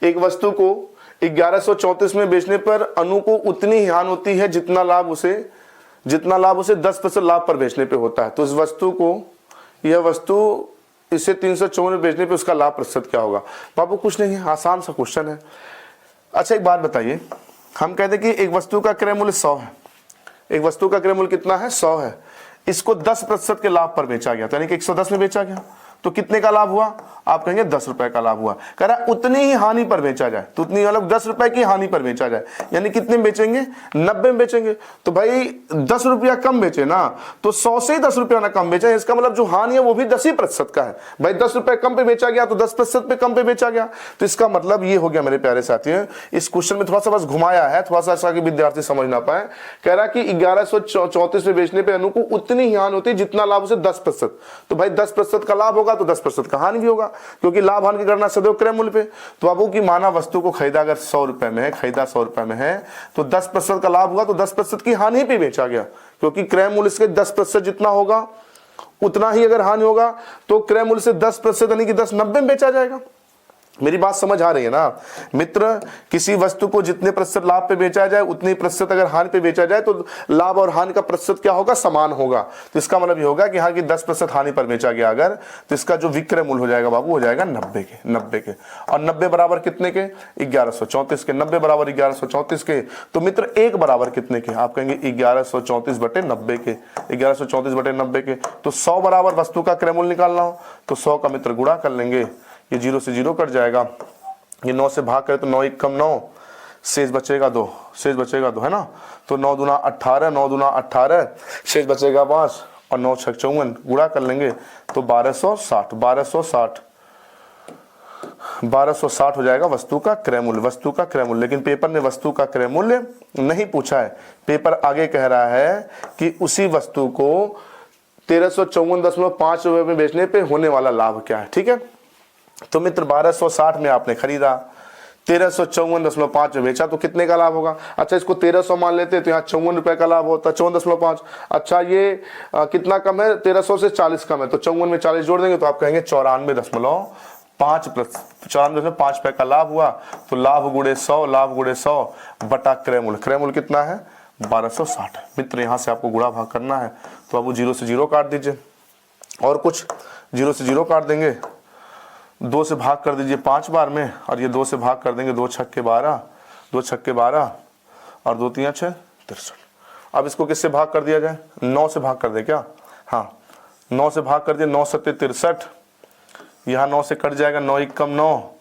एक वस्तु को 1134 में बेचने पर अनु को उतनी ही हानि होती है जितना लाभ उसे 10% लाभ पर बेचने पे होता है। तो इस वस्तु को, यह वस्तु इसे 354 में बेचने पे उसका लाभ प्रतिशत क्या होगा। बाबू कुछ नहीं है, आसान सा क्वेश्चन है। अच्छा एक बात बताइए, हम कहते हैं कि एक वस्तु का क्रय मूल्य 100 है, एक वस्तु का क्रय मूल्य कितना है, 100 है, इसको 10% के लाभ पर बेचा गया, यानी कि 110 में बेचा गया, तो कितने का लाभ हुआ, आप कहेंगे 10 रुपए का लाभ हुआ। कह रहा है उतनी ही हानि पर बेचा जाए, तो उतनी मतलब 10 रुपए की हानि पर बेचा जाए, यानी कितने में बेचेंगे, 90 में बेचेंगे। तो भाई 10 रुपया कम बेचे ना, तो 100 से 10 रुपया ना कम बेचे, इसका मतलब जो हानि है वो भी 10% का है। भाई 10 रुपए कम पे बेचा गया तो 10% पे कम पे बेचा गया, तो इसका मतलब ये हो गया मेरे प्यारे साथियों। इस क्वेश्चन में थोड़ा सा बस घुमाया है, थोड़ा सा ऐसा कि विद्यार्थी समझ ना पाए। कह रहा कि 1134 में बेचने पे अनु को उतनी ही हानि होती है जितना लाभ उसे 10%। तो भाई 10% का लाभ होगा तो 10% का हानि भी होगा, क्योंकि लाभ हानि की गणना सदैव क्रय मूल्य पे। तो बाबू की माना वस्तु को खरीदा अगर 100 रुपए में है, खरीदा 100 रुपए में है, तो 10% का लाभ हुआ तो 10% की हानि पे बेचा गया, क्योंकि क्रय मूल्य से 10% जितना होगा उतना ही अगर हानि होगा तो क्रय मूल्य से 10% यानी कि 10 90 में बेचा जाएगा। मेरी बात समझ आ रही है ना मित्र? किसी वस्तु को जितने प्रतिशत लाभ पे बेचा जाए उतनी प्रतिशत अगर हानि पे बेचा जाए तो लाभ और हानि का प्रतिशत क्या होगा? समान होगा। तो इसका मतलब ये होगा कि हाँ कि 10% हानि पर बेचा गया अगर, तो इसका जो विक्रय मूल्य हो जाएगा बाबू, हो जाएगा 90 के। और 90 बराबर कितने के? 1134 के। 90 बराबर 1134 के। तो मित्र एक बराबर कितने के? आप कहेंगे 1134 बटे 90 के। 1134 बटे 90 के। तो 100 बराबर वस्तु का क्रय मूल्य निकालना हो तो 100 का मित्र गुणा कर लेंगे, ये 0 से 0 कट जाएगा, ये 9 से भाग करें तो 9 1 कम 9, शेष बचेगा 2, शेष बचेगा 2 है ना। तो 9 दूना 18, 9 दूना 18, शेष बचेगा 5 और 9 6 54, गुणा कर लेंगे तो 1260 हो जाएगा वस्तु का क्रय मूल्य, वस्तु का क्रय मूल्य। लेकिन पेपर ने वस्तु का क्रय मूल्य नहीं पूछा है, पेपर आगे कह रहा है कि उसी वस्तु को 1354.5 रुपए में बेचने पे होने वाला लाभ क्या है। ठीक है, तो मित्र 1260 में आपने खरीदा, 1354.5 में बेचा, तो कितने का लाभ होगा? अच्छा इसको 1300 मान लेते तो यहाँ 54 रुपए का लाभ होता, 54.5। अच्छा ये कितना कम है? 1300 से 40 कम है, तो 54 में 40 जोड़ देंगे तो आप कहेंगे 94.5 रुपए का लाभ हुआ। तो लाभ गुणे 100, लाभ गुणे 100 बटा क्रय मूल्य, क्रय मूल्य कितना है? 1260। मित्र यहाँ से आपको गुणा भाग करना है तो अब 0 से 0 काट दीजिए, और कुछ 0 से 0 काट देंगे, 2 से भाग कर दीजिए 5 बार में, और ये 2 से भाग कर देंगे 2 छक्के 12, 2 छक्के 12 और 2 3 6 63। अब इसको किससे भाग कर दिया जाए? 9 से भाग कर दे क्या? हाँ 9 से भाग कर दिए, 9 7 63, यहाँ 9 से कट जाएगा, 9 1 कम 9,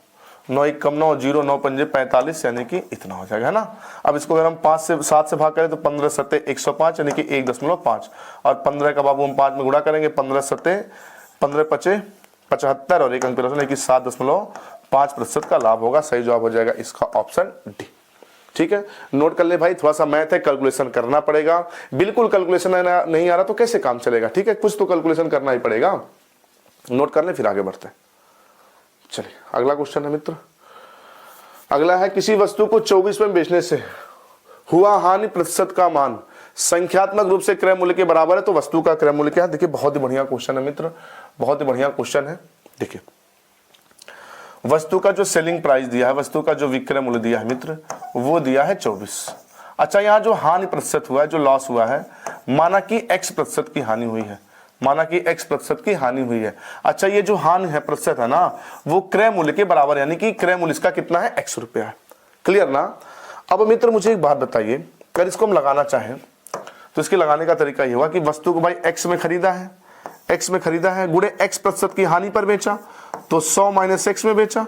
9 1 कम 9, 0 9 5 45, यानी कि इतना हो जाएगा है ना। अब इसको अगर हम 5 से 7 से भाग करें तो 15 7 105, यानी कि 1.5, और 15 का बाबू हम 5 में गुणा करेंगे, 15 7 15 5 75 और 1 अंक यानी कि 7.5% का लाभ होगा। सही जवाब हो जाएगा इसका ऑप्शन डी। ठीक है, नोट कर ले भाई, थोड़ा सा मैथ है, कैलकुलेशन करना पड़ेगा। बिल्कुल कैलकुलेशन नहीं आ रहा तो कैसे काम चलेगा? ठीक है, कुछ तो कैलकुलेशन करना ही पड़ेगा। नोट कर ले, फिर आगे बढ़ते हैं। चलिए अगला क्वेश्चन है मित्र, अगला है किसी वस्तु को 24 में बेचने से हुआ हानि प्रतिशत का मान संख्यात्मक रूप से क्रय मूल्य के बराबर है तो वस्तु का क्रय मूल्य क्या है? देखिए बहुत ही बढ़िया क्वेश्चन है मित्र, बहुत ही बढ़िया क्वेश्चन है। देखिए वस्तु का जो सेलिंग प्राइस दिया है, वस्तु का जो विक्रय मूल्य दिया है मित्र, वो दिया है 24। अच्छा यहाँ जो हानि प्रतिशत हुआ है, जो लॉस हुआ है, माना कि x प्रतिशत की हानि हुई है, माना कि x प्रतिशत की हानि हुई है। अच्छा ये जो हानि है प्रतिशत है ना, वो क्रय मूल्य के बराबर, यानी कि क्रय मूल्य इसका कितना है? x रुपया है। क्लियर ना? अब मित्र मुझे एक बात बताइए, अगर इसको हम लगाना चाहें तो इसके लगाने का तरीका ये हुआ कि वस्तु को भाई x में खरीदा है, x में खरीदा है, गुणे x प्रतिशत की हानि पर बेचा, तो 100 माइनस x में बेचा,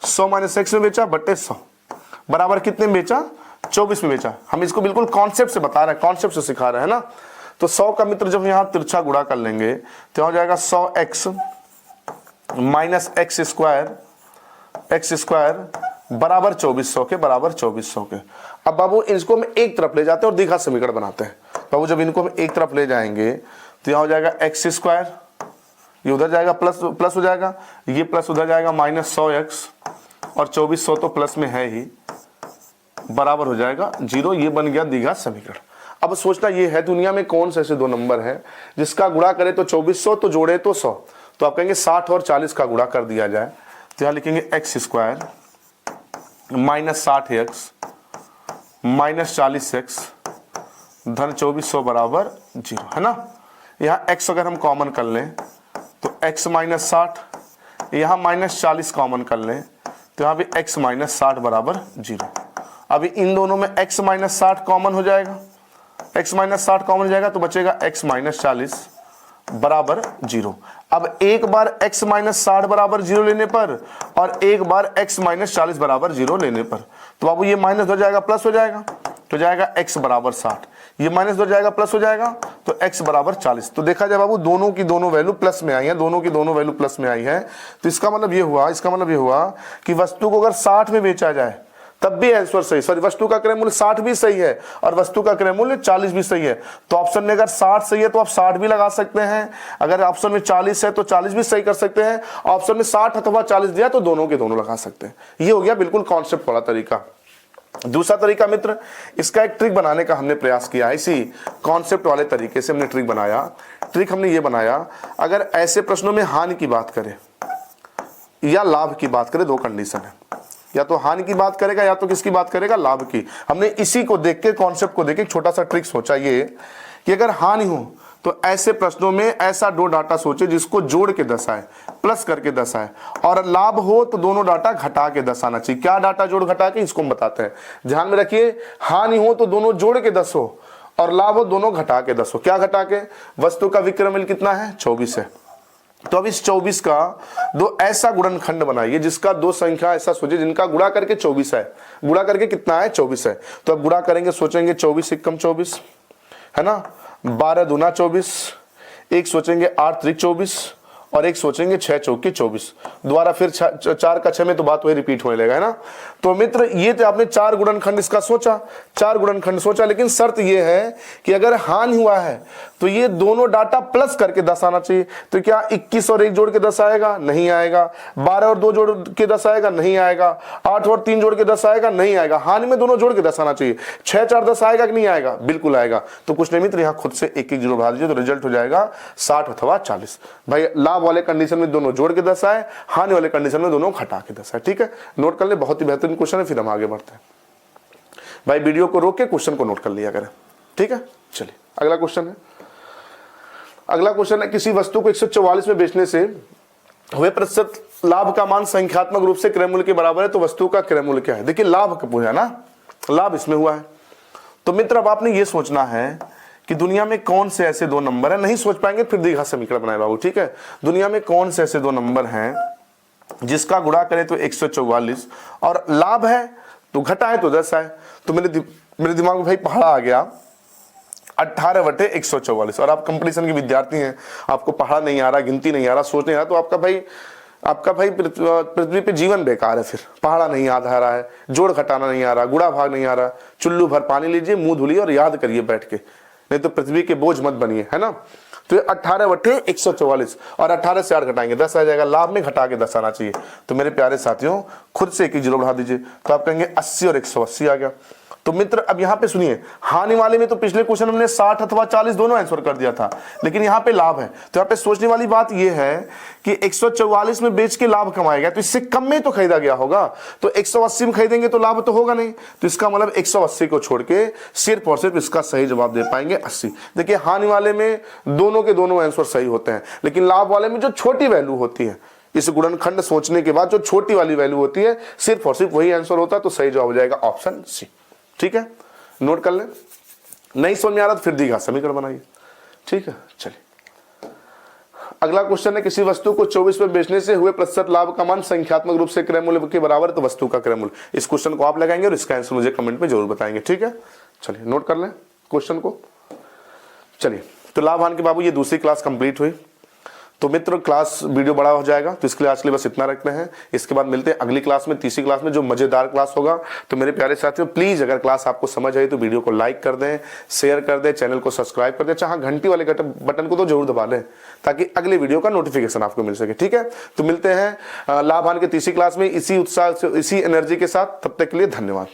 100 माइनस x में बेचा बटे 100 बराबर कितने में बेचा? 24 में बेचा। हम इसको बिल्कुल कॉन्सेप्ट से बता रहे हैं, कॉन्सेप्ट से सिखा रहे हैं ना। तो 100 का मित्र जब यहाँ तिरछा गुणा कर लेंगे तो हो जाएगा 100x माइनस x स्क्वायर बराबर 2400 के, बराबर 2400 के। अब बाबू इसको हम एक तरफ ले जाते हैं और द्विघात समीकरण बनाते हैं। बाबू जब इनको हम एक तरफ ले जाएंगे तो यहाँ हो जाएगा x स्क्वायर, ये उधर जाएगा प्लस हो जाएगा, ये प्लस उधर जाएगा माइनस 100x, और 2400 तो प्लस में है ही, बराबर हो जाएगा 0। ये बन गया द्विघात समीकरण। अब सोचना ये है दुनिया में कौन से ऐसे दो नंबर है जिसका गुणा करे तो 2400 तो जोड़े तो 100, तो आप कहेंगे 60 और 40 का गुणा कर दिया जाए, तो यहाँ लिखेंगे x square minus 60x minus 40x धन 2400 बराबर 0 है ना। यहाँ x अगर हम कॉमन कर लें तो x माइनस 60, यहाँ माइनस 40 कॉमन कर लें तो यहाँ भी x माइनस 60 बराबर 0। अभी इन दोनों में x माइनस 60 कॉमन हो जाएगा, x माइनस 60 कॉमन हो जाएगा तो बचेगा x माइनस 40 बराबर 0। अब एक बार x माइनस 60 बराबर 0 लेने पर और एक बार x माइनस 40 बराबर 0 लेने पर, तो बाबू ये माइनस हो जाएगा प्लस हो जाएगा, तो जाएगा x बराबर 60, ये माइनस हो जाएगा प्लस हो जाएगा तो x बराबर 40। तो देखा जाए बाबू दोनों की दोनों वैल्यू प्लस में आई है, दोनों की दोनों वैल्यू प्लस में आई है। तो इसका मतलब ये हुआ कि वस्तु को अगर 60 में बेचा जाए तब भी आंसर सही, सॉरी वस्तु का क्रय मूल्य 60 भी सही है और वस्तु का क्रय मूल्य 40 भी सही है। तो ऑप्शन में अगर 60 सही है तो आप 60 भी लगा सकते हैं, अगर ऑप्शन में 40 है तो 40 भी सही कर सकते हैं, ऑप्शन में 60 अथवा 40 दिया तो दोनों के दोनों लगा सकते हैं। ये हो गया बिल्कुल कॉन्सेप्ट वाला तरीका। दूसरा तरीका मित्र, इसका एक ट्रिक बनाने का हमने प्रयास किया है, इसी कॉन्सेप्ट वाले तरीके से हमने ट्रिक बनाया। ट्रिक हमने ये बनाया, अगर ऐसे प्रश्नों में हानि की बात करें, या लाभ की बात करें, दो कंडीशन है, या तो हानि की बात करेगा या तो किसकी बात करेगा, लाभ की। हमने इसी को देख के, कॉन्सेप्ट को देख के छोटा सा ट्रिक सोचा ये कि अगर हानि हो तो ऐसे प्रश्नों में ऐसा दो डाटा सोचे जिसको जोड़ के दर्शाए, प्लस करके दर्शाए, और लाभ हो तो दोनों डाटा घटा के दर्शाना चाहिए। क्या डाटा जोड़ घटा के, इसको हम बताते हैं, ध्यान में रखिए। हानि हो तो दोनों जोड़ के 10 हो, और लाभ हो दोनों घटा के 10 हो। क्या घटा के, वस्तु का विक्रय मूल्य कितना है, 24 है। तो अब इस 24 का दो ऐसा गुणनखंड बनाइए जिसका दो संख्या ऐसा सोचिए जिनका गुणा करके 24 है। गुणा करके कितना है, 24 है। तो अब गुणा करेंगे, सोचेंगे 24 एकम 24 है ना, 12 दूना 24, एक सोचेंगे 8 त्रिक 24, और एक सोचेंगे 6 चौके 24। दोबारा फिर 4 का 6 में तो बात वही रिपीट होने लगा है ना। तो मित्र ये तो आपने 4 गुणनखंड इसका सोचा, 4 गुणनखंड सोचा, लेकिन शर्त ये है कि अगर हानि हुआ है तो ये दोनों डाटा प्लस करके 10 आना चाहिए। तो क्या 21 और 1 जोड़ के 10 आएगा, नहीं आएगा। 12 और 2 जोड़ के 10 आएगा, नहीं आएगा। 8 और 3 जोड़ के 10 आएगा, नहीं आएगा। हानि में दोनों जोड़ के 10 आना चाहिए। 6 4 10 आएगा कि नहीं आएगा, बिल्कुल आएगा। तो कुछ नहीं मित्र, यहाँ खुद से एक एक जीरो बढ़ा दीजिए, तो रिजल्ट हो जाएगा 60 अथवा 40। भाई लाभ वाले कंडीशन में दोनों जोड़ के 10 आए, हानि वाले कंडीशन में दोनों घटा के 10 आए। ठीक है, नोट कर ले, बहुत ही बेहतरीन क्वेश्चन है, फिर हम आगे बढ़ते हैं। भाई वीडियो को रोक के क्वेश्चन को नोट कर लिया करें, ठीक है। चलिए अगला क्वेश्चन है। अगला क्वेश्चन है, किसी वस्तु को 144 में बेचने से हुए प्रतिशत लाभ का मान संख्यात्मक रूप से क्रय मूल्य के बराबर है, तो वस्तु का क्रय मूल्य क्या है। देखिए लाभ का पूछा ना, लाभ इसमें हुआ है। तो मित्र अब आपने ये सोचना है कि दुनिया में कौन से ऐसे दो नंबर है, नहीं सोच पाएंगे फिर दीर्घा समीकरण बनाए बाबू, ठीक है। दुनिया में कौन से ऐसे दो नंबर हैं जिसका गुणा करें तो 144 और लाभ है तो घटाए तो 10 आए। तो मेरे दिमाग में भाई पहाड़ा आ गया, 18/144। और आप कंपटीशन के विद्यार्थी हैं, आपको पहाड़ा नहीं आ रहा, गिनती नहीं आ रहा, सोच नहीं आ रहा, तो आपका भाई पृथ्वी पे जीवन बेकार है। फिर पहाड़ा नहीं याद आ रहा है, जोड़ घटाना नहीं आ रहा, गुणा भाग नहीं आ रहा। चुल्लू भर पानी लीजिए, मुंह धुलिए और याद करिए बैठ के, नहीं तो पृथ्वी के बोझ मत बनिए, है ना। तो 18/144 और 18 से 8 घटाएंगे 10 आ जाएगा। लाभ में घटा के 10 आना चाहिए। तो मेरे प्यारे साथियों खुद से एक ही जीरो बढ़ा दीजिए, तो आप कहेंगे 80 और 180 आ गया। तो मित्र अब यहां पे सुनिए, हानि वाले में तो पिछले क्वेश्चन हमने 60 अथवा 40 दोनों आंसर कर दिया था, लेकिन यहां पे लाभ है। तो यहां पे सोचने वाली बात यह है कि 144 में बेच के लाभ कमाएगा, तो इससे कम में तो खरीदा गया होगा, तो 180 में खरीदेंगे तो लाभ तो होगा नहीं। तो इसका मतलब 180 को छोड़ के सिर्फ और सिर्फ इसका सही जवाब दे पाएंगे 80। देखिए हानि वाले में दोनों के दोनों आंसर सही होते हैं, लेकिन लाभ वाले में जो छोटी वैल्यू होती है, इस गुणनखंड सोचने के बाद जो छोटी वाली वैल्यू होती है, सिर्फ और सिर्फ वही आंसर होता है। तो सही जवाब हो जाएगा ऑप्शन सी, ठीक है। नोट कर लें, नहीं समझ में आ रहा तो फिर दीर्घा समीकरण बनाइए, ठीक है। चलिए अगला क्वेश्चन है, किसी वस्तु को 24 में बेचने से हुए प्रतिशत लाभ का मान संख्यात्मक रूप से क्रय मूल्य के बराबर है, तो वस्तु का क्रय मूल्य। इस क्वेश्चन को आप लगाएंगे और इसका आंसर मुझे कमेंट में जरूर बताएंगे, ठीक है। चलिए नोट कर लें क्वेश्चन को। चलिए तो लाभ हानि के बाबू ये दूसरी क्लास कंप्लीट हुई। तो मित्र क्लास वीडियो बड़ा हो जाएगा, तो इसके लिए आज के लिए बस इतना रखते हैं। इसके बाद मिलते हैं अगली क्लास में, तीसरी क्लास में, जो मजेदार क्लास होगा। तो मेरे प्यारे साथियों प्लीज अगर क्लास आपको समझ आई तो वीडियो को लाइक कर दें, शेयर कर दें, चैनल को सब्सक्राइब कर दें, चाहे घंटी वाले बटन को तो जरूर दबा लें ताकि अगले वीडियो का नोटिफिकेशन आपको मिल सके, ठीक है। तो मिलते हैं लाभ हानि की तीसरी क्लास में इसी उत्साह से, इसी एनर्जी के साथ। तब तक के लिए धन्यवाद।